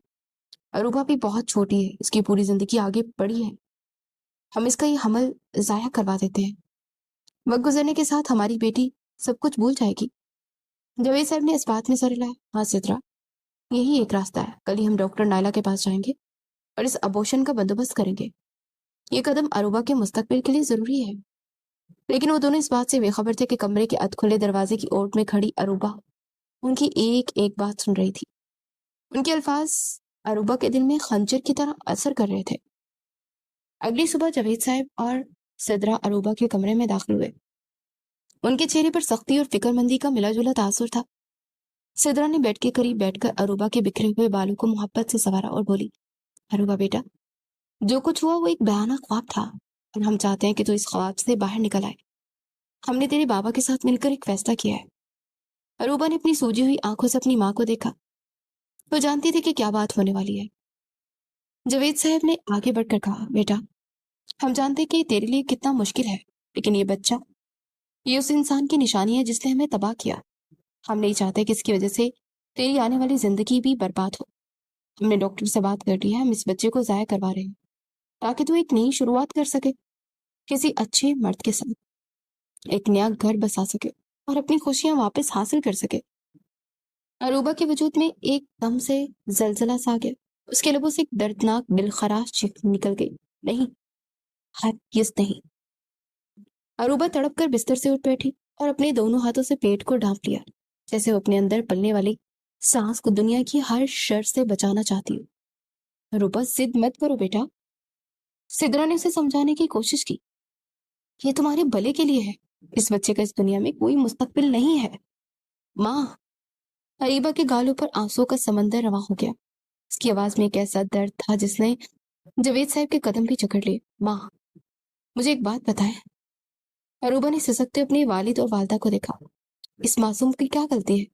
اروبا بھی بہت چھوٹی ہے، اس کی پوری زندگی آگے پڑی ہے، ہم اس کا یہ حمل ضائع کروا دیتے ہیں۔ وقت گزرنے کے ساتھ ہماری بیٹی سب کچھ بھول جائے گی۔ جاوید صاحب نے اس بات میں سر ہلایا۔ ہاں صدرہ، یہی ایک راستہ ہے۔ کل ہی ہم ڈاکٹر نائلہ کے پاس جائیں گے اور اس ابورشن کا بندوبست کریں گے۔ یہ قدم اروبا کے مستقبل کے لیے ضروری ہے۔ لیکن وہ دونوں اس بات سے بے خبر تھے کہ کمرے کے ادھ کھلے دروازے کی اوٹ میں کھڑی اروبا ان کی ایک ایک بات سن رہی تھی۔ ان کے الفاظ اروبا کے دل میں خنجر کی طرح اثر کر رہے تھے۔ اگلی صبح جاوید صاحب اور صدرہ اروبا کے کمرے میں داخل ہوئے۔ ان کے چہرے پر سختی اور فکر مندی کا ملا جلا تاثر تھا۔ صدرہ نے بیڈ کے قریب بیٹھ کر اروبا کے بکھرے ہوئے بالوں کو محبت سے سنوارا اور بولی، اروبا بیٹا، جو کچھ ہوا وہ ایک بیانہ خواب تھا اور ہم چاہتے ہیں کہ تو اس خواب سے باہر نکل آئے۔ ہم نے تیرے بابا کے ساتھ مل کر ایک فیصلہ کیا ہے۔ اروبا نے اپنی سوجی ہوئی آنکھوں سے اپنی ماں کو دیکھا۔ وہ جانتی تھی کہ کیا بات ہونے والی ہے۔ جاوید صاحب نے آگے بڑھ کر کہا، بیٹا، ہم جانتے کہ یہ تیرے لیے کتنا مشکل ہے، لیکن یہ بچہ، یہ اس انسان کی نشانی ہے جس نے ہمیں تباہ کیا۔ ہم نہیں چاہتے کہ اس کی وجہ سے تیری آنے والی زندگی بھی برباد ہو۔ ہم نے ڈاکٹر سے بات کر لی ہے، ہم اس بچے کو ضائع کروا رہے ہیں تاکہ تو ایک نئی شروعات کر سکے، کسی اچھے مرد کے ساتھ ایک نیا گھر بسا سکے اور اپنی خوشیاں واپس حاصل کر سکے۔ اروبا کے وجود میں ایک دم سے زلزلہ سا گیا۔ اس کے لبوں سے ایک دردناک دلخراش چیخ نکل گئی، نہیں، ہرگز نہیں۔ اروبا تڑپ کر بستر سے اٹھ بیٹھی اور اپنے دونوں ہاتھوں سے پیٹ کو ڈھانپ لیا، جیسے وہ اپنے اندر پلنے والی سانس کو دنیا کی ہر شر سے بچانا چاہتی ہو۔ اروبا، ضد مت کرو بیٹا، صدرہ نے اسے سمجھانے کی کوشش کی، یہ تمہارے بھلے کے لیے ہے، اس بچے کا اس دنیا میں کوئی مستقبل نہیں ہے۔ ماں، اریبا کے گالوں پر آنسوں کا سمندر رواں ہو گیا۔ اس کی آواز میں ایک ایسا درد تھا جس نے جاوید صاحب کے قدم بھی جکڑ لیے۔ ماں، مجھے ایک بات بتائیں۔ اروبا نے سسکتے اپنے والد اور والدہ کو دیکھا۔ اس معصوم کی کیا غلطی ہے؟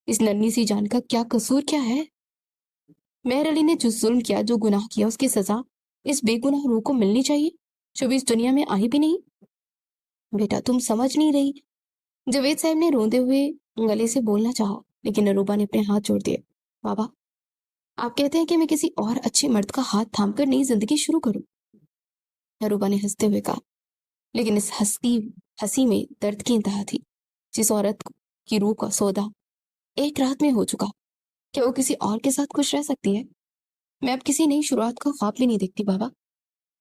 اس ننھی سی جان کا کیا قصور کیا ہے؟ مہر علی نے جو ظلم کیا، جو گناہ کیا، اس کی سزا اس بے گناہ روح کو ملنی چاہیے جو بھی اس دنیا میں آئی بھی نہیں۔ بیٹا، تم سمجھ نہیں رہی۔ جاوید صاحب نے روندے ہوئے گلے سے بولنا چاہا، لیکن اروبا نے اپنے ہاتھ جوڑ دیے۔ بابا، آپ کہتے ہیں کہ میں کسی اور اچھے مرد کا ہاتھ تھام کر نئی زندگی شروع کروں؟ اروبا نے ہنستے ہوئے کہا، لیکن اس ہنسی میں درد کی انتہا تھی۔ جس عورت کی روح کا سودا ایک رات میں ہو چکا، کیا وہ کسی اور کے ساتھ خوش رہ سکتی ہے؟ میں اب کسی نئی شروعات کا خواب بھی نہیں دیکھتی بابا۔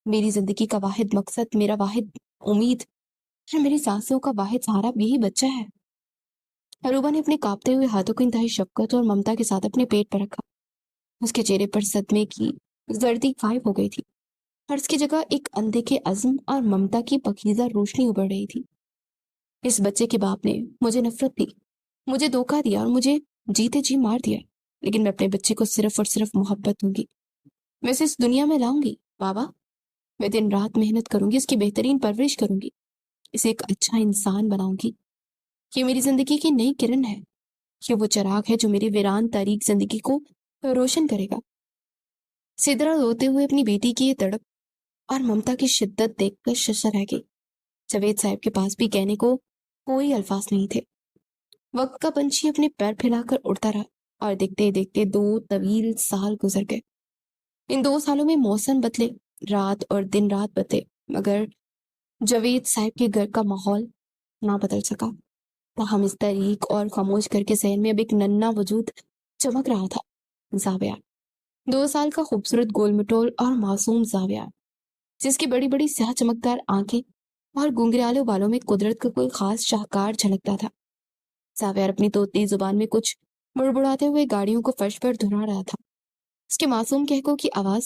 میری زندگی کا واحد مقصد، میرا واحد امید اور میری سانسوں کا واحد سہارا یہی بچہ ہے۔ اروبا نے اپنے کانپتے ہوئے ہاتھوں کو انتہائی شفقت اور ممتا کے ساتھ اپنے پیٹ پر رکھا۔ اس کے چہرے پر صدمے کی زردی غائب ہو گئی تھی اور اس کی جگہ ایک اندیکھے عزم اور ممتا کی پاکیزہ روشنی ابھر رہی تھی۔ اس بچے کے باپ نے مجھے نفرت دی، مجھے دھوکہ دیا اور مجھے جیتے جی مار دیا، لیکن میں اپنے بچے کو صرف اور صرف محبت دوں گی۔ میں اسے اس دنیا میں لاؤں گی بابا، میں دن رات محنت کروں گی، اس کی بہترین پرورش کروں گی، اسے ایک اچھا انسان بناؤں گی۔ یہ میری زندگی کی نئی کرن ہے، یہ وہ چراغ ہے جو میری ویران تاریک زندگی کو روشن کرے گا۔ صدرہ روتے ہوئے اپنی بیٹی کی یہ تڑپ اور ممتا کی شدت دیکھ کر شرشر رہ گئی۔ جاوید صاحب کے پاس بھی کہنے کو کوئی الفاظ نہیں تھے۔ وقت کا پنچھی اپنے پیر پھیلا کر اڑتا رہا اور دیکھتے دیکھتے 2 طویل سال گزر گئے۔ ان 2 سالوں میں موسم بدلے، رات اور دن رات بدلے، مگر جاوید صاحب کے گھر کا ماحول نہ بدل سکا، تاہم اس تاریک اور خاموش گھر کے صحن میں اب ایک ننھا وجود چمک رہا تھا۔ زاویار، 2 سال کا خوبصورت گول مٹول اور معصوم زاویار، جس کی بڑی بڑی سیاہ چمکدار آنکھیں اور گنگریالے بالوں میں قدرت کا کوئی خاص شاہکار جھلکتا تھا۔ زاویار اپنی طوطی زبان میں کچھ بڑبڑاتے ہوئے گاڑیوں کو فرش پر دہرا رہا تھا۔ اس کے معصوم کہکوں کی آواز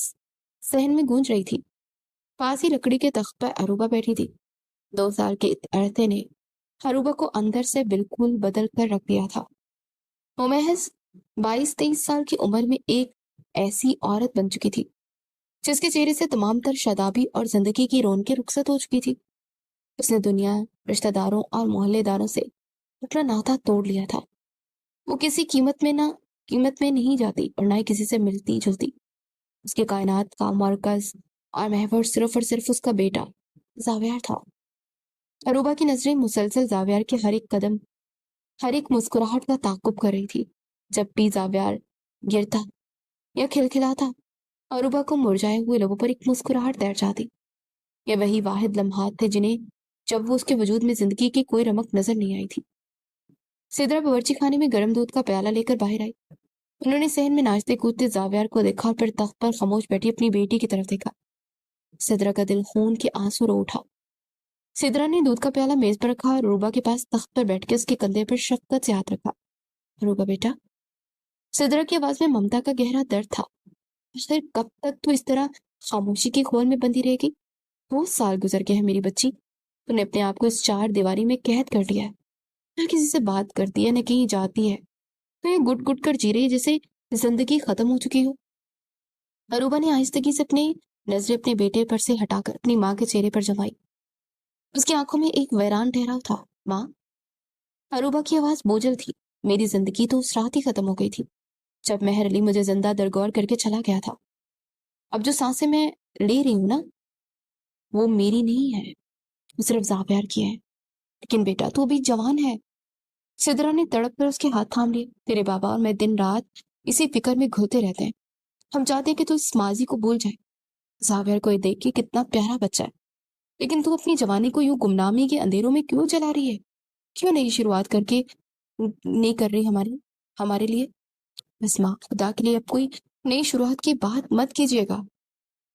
صحن میں گونج رہی تھی۔ پاس ہی لکڑی کے تخت پر اروبا بیٹھی تھی۔ 2 سال کے عرصے نے اروبا کو اندر سے بالکل بدل کر رکھ دیا تھا۔ وہ محض 22-23 سال کی عمر میں ایک ایسی عورت بن چکی تھی جس کے چہرے سے تمام تر شادابی اور زندگی کی رونقیں رخصت ہو چکی تھی۔ اس نے دنیا، رشتہ داروں اور محلے داروں سے اپنا ناتا توڑ لیا تھا۔ وہ کسی قیمت میں نہیں جاتی اور نہ ہی کسی سے ملتی جلتی۔ اس کے کائنات کا مرکز اور محور صرف اور صرف اس کا بیٹا زاویار تھا۔ اروبا کی نظریں مسلسل زاویار کے ہر ایک قدم، ہر ایک مسکراہٹ کا تعاقب کر رہی تھی۔ جب بھی زاویار گرتا یا کھلکھلاتا، اروبا کو مرجھائے ہوئے لبوں پر ایک مسکراہٹ تیر جاتی۔ یہ وہی واحد لمحات تھے جب وہ اس کے وجود میں زندگی کی کوئی رمق نظر نہیں آئی تھی۔ سدرا باورچی خانے میں گرم دودھ کا پیالہ لے کر باہر آئی۔ انہوں نے صحن میں ناچتے کودتے زاویار کو دیکھا اور پھر تخت پر خاموش بیٹھی اپنی بیٹی کی طرف دیکھا۔ سدرا کا دل خون کے آنسو رو اٹھا۔ سدرا نے دودھ کا پیالہ میز پر رکھا اور اروبا کے پاس تخت پر بیٹھ کے اس کے کندھے پر شفقت سے ہاتھ رکھا۔ اروبا بیٹا، سدرا کی آواز میں ممتا کا گہرا درد تھا۔ آخر کب تک تو اس طرح خاموشی کے کھول میں بندی رہے گی؟ 2 سال گزر گئے ہیں میری بچی، تو نے اپنے آپ کو اس 4 دیواری میں قید کر لیا ہے۔ نہ کسی سے بات کرتی ہے، نہ کہیں جاتی ہے، تو یہ گٹ گٹ کر جی رہی جیسے زندگی ختم ہو چکی ہو۔ اروبا نے آہستگی سے اپنی نظریں اپنے بیٹے پر سے ہٹا کر اپنی ماں کے چہرے پر جمائی۔ اس کی آنکھوں میں ایک ویران ٹھہراؤ تھا۔ ماں، اروبا کی آواز بوجھل تھی، میری زندگی تو اس رات ہی ختم ہو گئی تھی جب مہر علی مجھے زندہ درگور کر کے چلا گیا تھا۔ اب جو سانسیں میں لے رہی ہوں نا، وہ میری نہیں ہے، وہ صرف زاویار کی ہے۔ لیکن بیٹا، تو ابھی جوان ہے۔ سدرا نے تڑپ کر اس کے ہاتھ تھام لیے۔ تیرے بابا اور میں دن رات اسی فکر میں گھلتے رہتے ہیں۔ ہم چاہتے ہیں کہ تو اس ماضی کو بھول جائے۔ زاویار کو یہ دیکھ کے کتنا پیارا بچہ ہے، لیکن تو اپنی جوانی کو یوں گمنامی کے اندھیروں میں کیوں جلا رہی ہے؟ کیوں نئی شروعات نہیں کر رہی ہمارے لیے؟ بس ماں، خدا کے لیے اب کوئی نئی شروعات کی بات مت کیجیے گا۔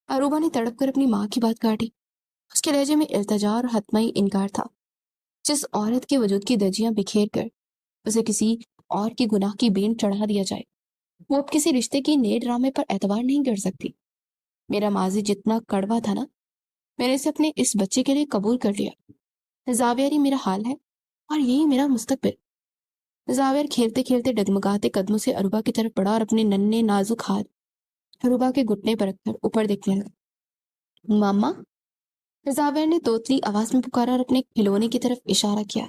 اروبا نے تڑپ کر اپنی ماں کی بات کاٹی۔ اس کے لہجے میں التجا اور حتمی انکار تھا۔ جس عورت کے وجود کی دجیاں بکھیر کر اسے کسی اور کی گناہ کی بین چڑھا دیا جائے، وہ اب کسی رشتے کی نئے ڈرامے پر اعتبار نہیں کر سکتی۔ میرا ماضی جتنا کڑوا تھا نا، میں نے اسے اپنے اس بچے کے لیے قبول کر لیا۔ زاویاری میرا حال ہے اور یہی میرا مستقبل۔ زاویر کھیلتے کھیلتے ڈگمگاتے قدموں سے اروبا کی طرف بڑھا اور اپنے ننھے نازک ہاتھ اروبا کے گھٹنے پر رکھ کر اوپر دیکھنے لگا۔ ماما، زاویر نے توتلی آواز میں پکارا اور اپنے کھلونے کی طرف اشارہ کیا۔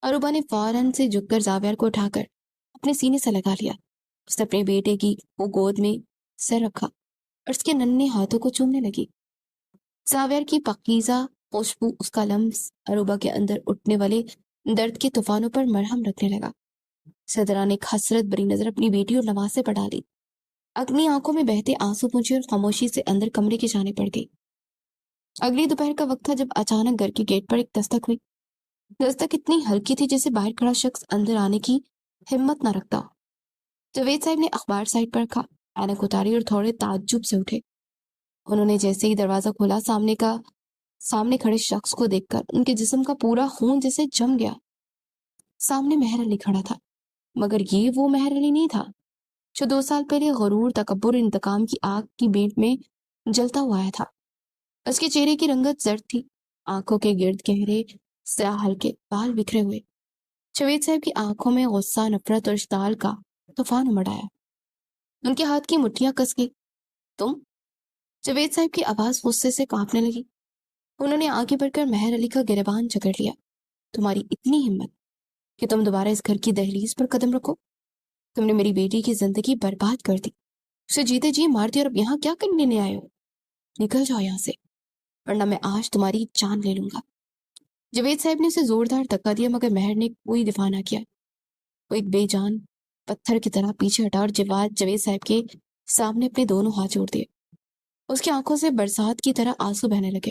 اروبا نے فوراً سے جھک کر زاویر کو اٹھا کر اپنے سینے سے لگا لیا۔ اس نے اپنے بیٹے کی وہ گود میں سر رکھا اور اس کے ننھے ہاتھوں کو چومنے لگی۔ زاویر کی پاکیزہ خوشبو، اس کا لمس اروبا کے اندر اٹھنے والے درد کے طوفانوں پر مرہم رکھنے لگا۔ سدرا نے ایک حسرت بری نظر اپنی بیٹی اور نواسے پر ڈالی، اپنی آنکھوں میں بہتے آنسو پونچھے اور خاموشی سے اندر کمرے کی جانب بڑھ گئی۔ اگلی دوپہر کا وقت تھا جب اچانک گھر کے گیٹ پر ایک دستک ہوئی۔ دستک اتنی ہلکی تھی جیسے باہر کھڑا شخص اندر آنے کی ہمت نہ رکھتا۔ جاوید صاحب نے اخبار سائٹ پر رکھا، اینک اتاری اور تھوڑے تعجب سے اٹھے۔ انہوں نے جیسے ہی دروازہ کھولا، سامنے کھڑے شخص کو دیکھ کر ان کے جسم کا پورا خون جیسے جم گیا۔ سامنے مہر علی کھڑا تھا، مگر یہ وہ مہر علی نہیں تھا جو 2 سال پہلے غرور، تکبر اور انتقام کی آگ کی بینٹ میں جلتا ہوا آیا تھا۔ اس کے چہرے کی رنگت زرد تھی، آنکھوں کے گرد گہرے سیاہ ہلکے بال بکھرے ہوئے۔ جاوید صاحب کی آنکھوں میں غصہ، نفرت اور اشتعال کا طوفان امڑ آیا۔ ان کے ہاتھ کی مٹھیاں کس گئی۔ تم؟ جاوید صاحب کی آواز غصے سے کانپنے لگی۔ انہوں نے آگے بڑھ کر مہر علی کا گریبان جکڑ لیا۔ تمہاری اتنی ہمت کہ تم دوبارہ اس گھر کی دہلیز پر قدم رکھو؟ تم نے میری بیٹی کی زندگی برباد کر دی، اسے جیتے جی مار دیا، اور اب یہاں کیا کرنے آئے ہو؟ نکل جاؤ یہاں سے، ورنہ میں آج تمہاری جان لے لوں گا۔ جاوید صاحب نے اسے زوردار دھکا دیا، مگر مہر نے کوئی دفاع نہ کیا۔ وہ ایک بے جان پتھر کی طرح پیچھے ہٹا اور جاوید صاحب کے سامنے اپنے دونوں ہاتھ جوڑ دیے۔ اس کی آنکھوں سے برسات کی طرح آنسو بہنے لگے۔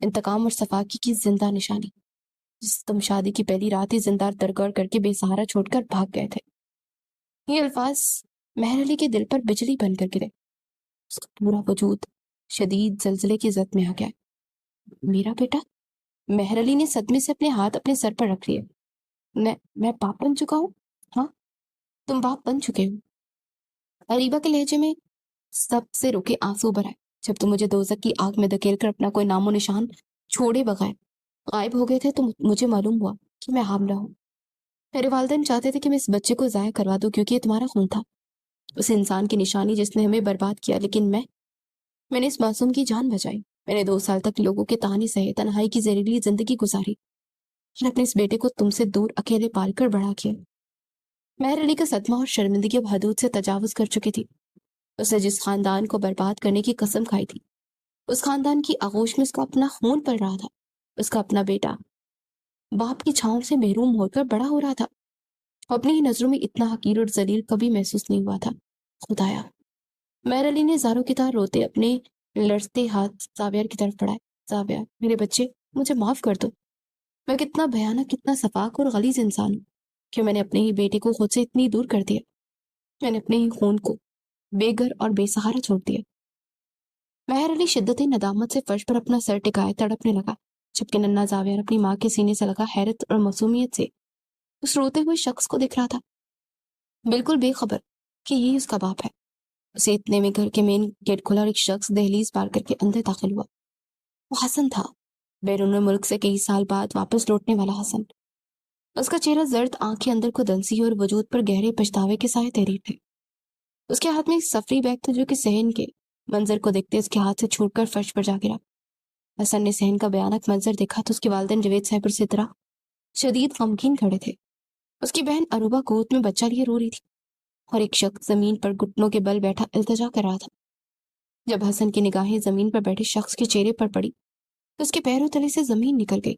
انتقام اور صفاقی کی زندہ نشانی، جس تم شادی کی پہلی رات ہی زندہ درگور کر کے بے سہارا چھوڑ کر بھاگ گئے تھے۔ یہ الفاظ مہر علی کے دل پر بجلی بن کر گرے۔ اس کا پورا وجود شدید زلزلے کی زد میں آ گیا۔ میرا بیٹا؟ مہر علی نے صدمے سے اپنے ہاتھ اپنے سر پر رکھ لیے۔ میں باپ بن چکا ہوں؟ ہاں، تم باپ بن چکے ہو۔ اریبہ کے لہجے میں سب سے رکے آنسو بھر آئے۔ جب تم مجھے دوزخ کی آگ میں دھکیل کر اپنا کوئی نام و نشان چھوڑے بغیر غائب ہو گئے تھے تو مجھے معلوم ہوا کہ میں حاملہ ہوں۔ میرے والدین چاہتے تھے کہ میں اس بچے کو ضائع کروا دوں کیونکہ یہ تمہارا خون تھا، اس انسان کی نشانی جس نے ہمیں برباد کیا، لیکن میں نے اس معصوم کی جان بچائی۔ میں نے 2 سال تک لوگوں کے طعنے سہے، تنہائی کی زہریلی زندگی گزاری اور اپنے اس بیٹے کو تم سے دور اکیلے پال کر بڑا کیا۔ مہر علی کا صدمہ اور شرمندگی اب حدود سے تجاوز کر چکی تھی۔ اس نے جس خاندان کو برباد کرنے کی قسم کھائی تھی، اس خاندان کی آغوش میں اس کا اپنا خون پل رہا تھا۔ اس کا اپنا بیٹا باپ کی چھاؤں سے محروم ہو کر بڑا ہو رہا تھا۔ اپنی ہی نظروں میں اتنا حقیر اور ذلیل کبھی محسوس نہیں ہوا تھا۔ خدایا! مہر علی نے زاروں کی طرح روتے اپنے لرزتے ہاتھ زاویہ کی طرف بڑھائے۔ زاویہ، میرے بچے، مجھے معاف کر دو۔ میں کتنا بھیانک، کتنا سفاک اور غلیظ انسان ہوں کہ میں نے اپنے ہی بیٹے کو خود سے اتنی دور کر دیا۔ میں نے اپنے ہی خون کو بے گھر اور بے سہارا چھوڑ دیا۔ مہر علی شدت ندامت سے فرش پر اپنا سر ٹکائے تڑپنے لگا، جبکہ ننھا زاویہ اپنی ماں کے سینے سے لگا حیرت اور معصومیت سے اس روتے ہوئے شخص کو دیکھ رہا تھا، بالکل بے خبر کہ یہی اس کا باپ ہے۔ اسے اتنے میں گھر کے مین گیٹ کھلا اور ایک شخص دہلیز پار کر کے اندر داخل ہوا۔ وہ حسن تھا، بیرون ملک سے کئی سال بعد واپس لوٹنے والا حسن۔ اس کا چہرہ زرد، آنکھیں اندر کو دنسی اور وجود پر گہرے پچھتاوے کے سائے تحریر تھے۔ اس کے ہاتھ میں ایک سفری بیگ تھا جو کہ صحن کے منظر کو دیکھتے اس کے ہاتھ سے چھوٹ کر فرش پر جا گرا۔ حسن نے صحن کا بھیانک منظر دیکھا تو اس کے والدین جوید صاحب اور سترہ شدید غمگین کھڑے تھے۔ اس کی بہن عروبہ گود میں بچہ لیے رو رہی تھی اور ایک شخص زمین پر گھٹنوں کے بل بیٹھا التجا کر رہا تھا۔ جب حسن کی نگاہیں زمین پر بیٹھے شخص کے چہرے پر پڑی تو اس کے پیروں تلے سے زمین نکل گئی۔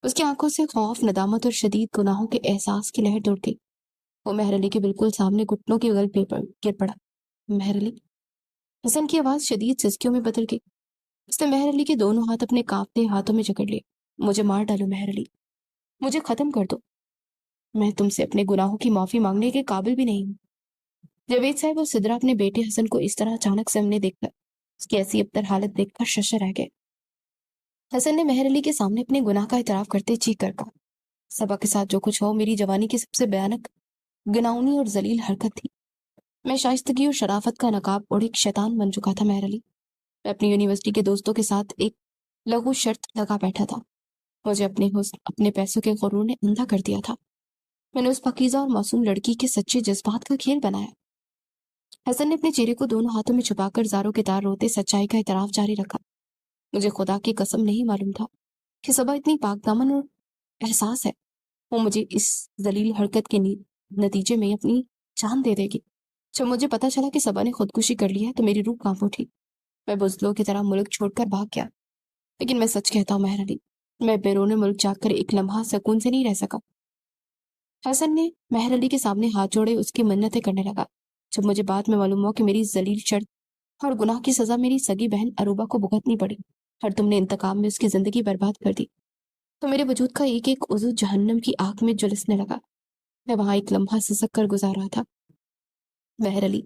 اس کی آنکھوں سے خوف، ندامت اور شدید گناہوں کے احساس کی لہر دوڑ گئی۔ وہ مہر علی کے بالکل سامنے گھٹنوں کے بل پہ گر پڑا۔ مہر علی! حسن کی آواز شدید سسکیوں میں بدل گئی۔ اس نے مہر علی کے دونوں ہاتھ اپنے کانپتے ہاتھوں میں جکڑ لیے۔ مجھے مار ڈالو مہر علی، مجھے ختم کر دو، میں تم سے اپنے گناہوں کی معافی مانگنے کے قابل بھی نہیں ہوں۔ جاوید صاحب اور سدرا اپنے بیٹے حسن کو اس طرح اچانک سامنے دیکھ کر، اس کی ایسی ابتر حالت دیکھ کر ششر رہ گئے۔ حسن نے مہر علی کے سامنے اپنے گناہ کا اعتراف کرتے چیخ کر کہا، صبا کے ساتھ جو کچھ ہو میری جوانی کی سب سے بھیانک، گناؤنی اور ذلیل حرکت تھی۔ میں شائستگی اور شرافت کا نقاب اوڑھ ایک شیطان بن چکا تھا مہر علی۔ میں اپنی یونیورسٹی کے دوستوں کے ساتھ ایک لغو شرط لگا بیٹھا تھا۔ مجھے اپنے حسن، اپنے پیسوں کے غرور نے اندھا کر دیا تھا۔ میں نے اس پاکیزہ اور معصوم لڑکی کے سچے جذبات کا کھیل بنایا۔ حسن نے اپنے چہرے کو دونوں ہاتھوں میں چھپا کر زاروں کے تار روتے سچائی کا اعتراف جاری رکھا۔ مجھے خدا کی قسم نہیں معلوم تھا کہ صبا اتنی پاک دامن اور احساس ہے۔ وہ مجھے اس ذلیل حرکت کے نتیجے میں اپنی جان دے دے گی۔ جب مجھے پتا چلا کہ صبا نے خودکشی کر لی ہے تو میری روح کانپ اٹھی۔ میں بزدلوں کی طرح ملک چھوڑ کر بھاگ گیا۔ لیکن میں سچ کہتا ہوں مہر علی، میں بیرون ملک جا کر ایک لمحہ سکون سے نہیں رہ سکا۔ حسن نے مہر علی کے سامنے ہاتھ جوڑے اس کی منتیں کرنے لگا۔ جب مجھے بعد میں معلوم ہوا کہ میری ذلیل شرط اور گناہ کی سزا میری سگی بہن عروبہ کو بھگتنی پڑی اور تم نے انتقام میں اس کی زندگی برباد کر دی، تو میرے وجود کا ایک ایک عضو جہنم کی آگ میں جلسنے لگا۔ میں وہاں ایک لمحہ سسک کر گزار رہا تھا۔ مہر علی،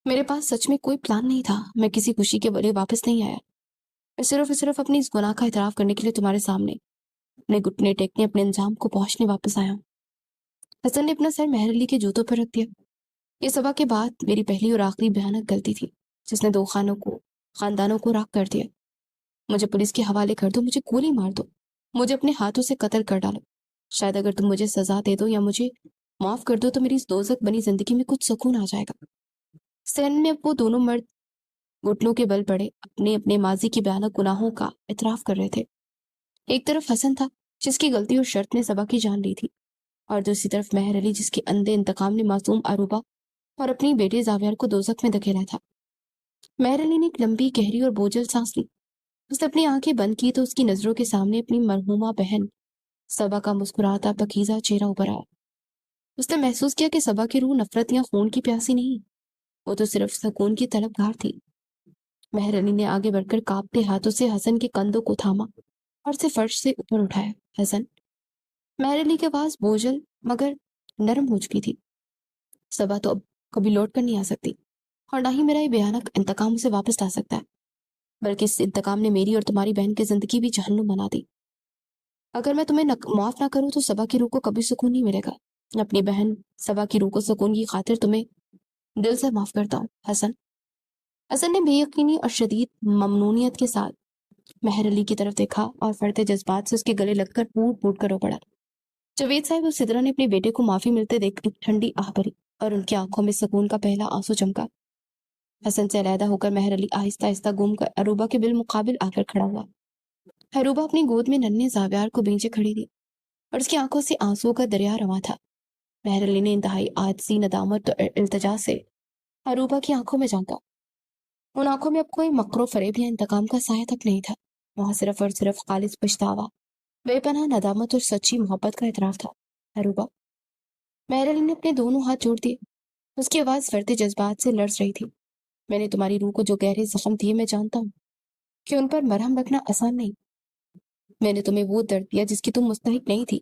میرے پاس سچ میں کوئی پلان نہیں تھا۔ میں کسی خوشی کے بلے واپس نہیں آیا۔ میں صرف اپنی اس گناہ کا اعتراف کرنے کے لیے تمہارے سامنے اپنے گھٹنے ٹیکنے، اپنے انجام کو پہنچنے واپس آیا ہوں۔ حسن نے اپنا سر مہر علی کے جوتوں پر رکھ دیا۔ یہ صبا کے بعد میری پہلی اور آخری بھیانک غلطی تھی جس نے 2 خاندانوں کو راکھ کر دیا۔ مجھے پولیس کے حوالے کر دو، مجھے گولی مار دو، مجھے اپنے ہاتھوں سے قتل کر ڈالو۔ شاید اگر تم مجھے سزا دے دو یا مجھے معاف کر دو تو میری اس دوزخ بنی زندگی میں کچھ سکون آ جائے گا۔ سین میں اب وہ دونوں مرد گھٹنوں کے بل پڑے اپنے اپنے ماضی کی بھیانک گناہوں کا اعتراف کر رہے تھے۔ ایک طرف حسن تھا جس کی غلطی اور شرط نے صبا کی جان لی تھی، اور دوسری طرف مہر علی جس کے اندھے انتقام نے معصوم عروبہ اور اپنی بیٹے زاویہ کو دوزخ میں دھکیلا تھا۔ مہر علی نے ایک لمبی، گہری اور بوجھل سانس لی۔ اس نے اپنی آنکھیں بند کی تو اس کی نظروں کے سامنے اپنی مرحومہ بہن صبا کا مسکراتا پاکیزہ چہرہ ابھر آیا۔ اس نے محسوس کیا کہ صبا کی روح نفرت یا خون کی پیاسی نہیں، وہ تو صرف سکون کی طلبگار تھی۔ مہر علی نے آگے بڑھ کر کانپتے ہاتھوں سے حسن کے کندھوں کو تھاما اور اسے فرش سے اوپر اٹھایا۔ حسن، مہر علی کی آواز بوجھل مگر نرم ہو چکی تھی۔ صبا تو اب کبھی لوٹ کر نہیں آ سکتی، اور نہ ہی میرا یہ بھیانک انتقام اسے واپس لا سکتا ہے، بلکہ اس انتقام نے میری اور تمہاری بہن کی زندگی بھی جہنم بنا دی۔ اگر میں تمہیں معاف نہ کروں تو صبا کی روح کو کبھی سکون نہیں ملے گا۔ اپنی بہن صبا کی روح کو سکون کی خاطر تمہیں دل سے معاف کرتا ہوں حسن۔ حسن نے بے یقینی اور شدید ممنونیت کے ساتھ مہر علی کی طرف دیکھا اور فرتے جذبات سے اس کے گلے لگ کر پھوٹ پھوٹ کر رو پڑا۔ جاوید صاحب اور سدرا نے اپنے بیٹے کو معافی ملتے دیکھ ایک ٹھنڈی آہ بھری اور ان کی آنکھوں میں سکون کا پہلا آنسو چمکا۔ حسن سے علیحدہ ہو کر مہر علی آہستہ آہستہ گھوم کر اروبا کے بالمقابل آ کر کھڑا ہوا۔ اروبا اپنی گود میں ننھے زاویار کو بینچے کھڑی تھی اور اس کی آنکھوں سے آنسوؤں کا دریا رواں تھا۔ مہر علی نے انتہائی عاجزی، ندامت اور التجا سے اروبا کی آنکھوں میں جھانکا۔ ان آنکھوں میں اب کوئی مکر و فریب یا انتقام کا سایہ تک نہیں تھا، وہاں صرف اور صرف خالص پچھتاوا، بے پناہ ندامت اور سچی محبت کا اعتراف تھا۔ اروبا، مہر علی نے اپنے دونوں ہاتھ جوڑ دیے۔ اس کی آواز فرتے جذبات سے لرز رہی تھی۔ میں نے تمہاری روح کو جو گہرے زخم دیے میں جانتا ہوں کہ ان پر مرہم رکھنا آسان نہیں۔ میں نے تمہیں وہ درد دیا جس کی تم مستحق نہیں تھی،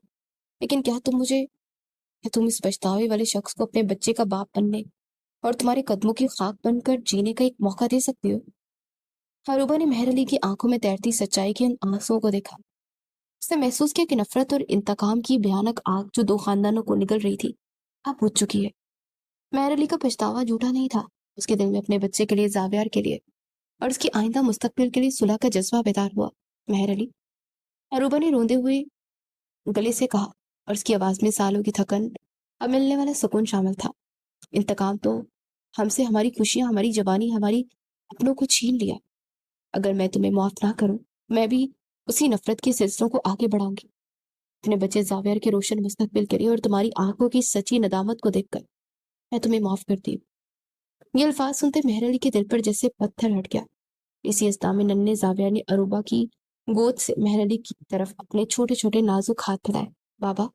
لیکن کیا تم اس پچھتاوے والے شخص کو اپنے بچے کا باپ بننے اور تمہارے قدموں کی خاک بن کر جینے کا ایک موقع دے سکتی ہو؟ اروبا نے مہر علی کی آنکھوں میں تیرتی سچائی کے ان آنسوؤں کو دیکھا۔ اس نے محسوس کیا کہ نفرت اور انتقام کی بھیانک آگ جو دو خاندانوں کو نگل رہی تھی اب بجھ چکی ہے۔ مہر علی کا پچھتاوا جھوٹا نہیں تھا، اس کے دل میں اپنے بچے کے لیے، زاویار کے لیے اور اس کی آئندہ مستقبل کے لیے صلح کا جذبہ بیدار ہوا۔ مہر علی، اروبا نے روندے ہوئے گلے سے کہا، اور اس کی آواز میں سالوں کی تھکن اب ملنے والا سکون شامل تھا۔ انتقام تو ہم سے ہماری خوشیاں، ہماری جوانی، ہماری اپنوں کو چھین لیا۔ اگر میں تمہیں معاف نہ کروں، میں بھی اسی نفرت کے سلسلوں کو آگے بڑھاؤں گی۔ اپنے بچے زاویار کے روشن مستقبل کے لیے اور تمہاری آنکھوں کی سچی ندامت کو دیکھ کر میں تمہیں معاف کرتی ہوں۔ یہ الفاظ سنتے مہر علی کے دل پر جیسے پتھر ہٹ گیا۔ اسی اسنا میں ننھے زاویار نے اروبا کی گود سے مہر علی کی طرف اپنے چھوٹے چھوٹے نازک ہاتھ پھیلائے۔ بابا،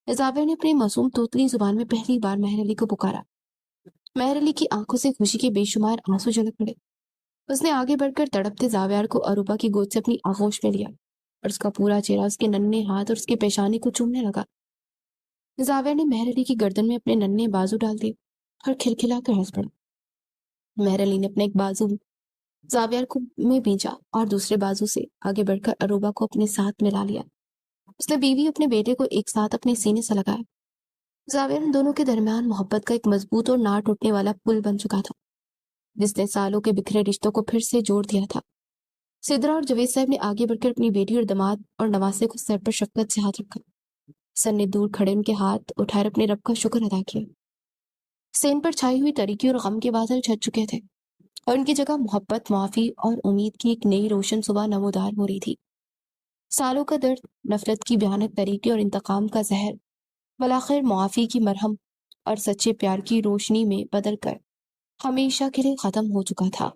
زاویار نے اپنی معصوم توتلی زبان میں پہلی بار مہر علی کو پکارا۔ مہر علی کی آنکھوں سے خوشی کے بے شمار آنسو جھلک پڑے۔ اس نے آگے بڑھ کر تڑپتے زاویار کو اروبا کی گود سے اپنی آغوش میں لیا اور اس کا پورا چہرہ اس کے ننھے ہاتھ اور اس کے پیشانی کو چومنے لگا۔ زاویار نے مہر علی کی گردن میں اپنے ننھے بازو ڈال دیے اور کھلکھلا کر ہنس پڑا۔ مہر علی نے اپنا ایک بازو زاویار کو میں بھیجا اور دوسرے بازو سے آگے بڑھ کر اروبا کو اپنے ساتھ ملا لیا۔ اس نے بیوی اپنے بیٹے کو ایک ساتھ اپنے سینے سے لگایا۔ زاویار ان دونوں کے درمیان محبت کا ایک مضبوط اور نہ ٹوٹنے والا پل بن چکا تھا، جس نے سالوں کے بکھرے رشتوں کو پھر سے جوڑ دیا تھا۔ سدرا اور جاوید صاحب نے آگے بڑھ کر اپنی بیٹی اور داماد اور نواسے کو سر پر شفقت سے ہاتھ رکھا۔ حسن نے دور کھڑے ان کے ہاتھ اٹھائے اپنے رب کا شکر ادا کیا۔ سین پر چھائی ہوئی تاریکی اور غم کے بادل چھٹ چکے تھے اور ان کی جگہ محبت، معافی اور امید کی ایک نئی روشن صبح نمودار ہو رہی تھی۔ سالوں کا درد، نفرت کی بھیانک طریقے اور انتقام کا زہر بالآخر معافی کی مرہم اور سچے پیار کی روشنی میں بدل کر ہمیشہ کے لیے ختم ہو چکا تھا۔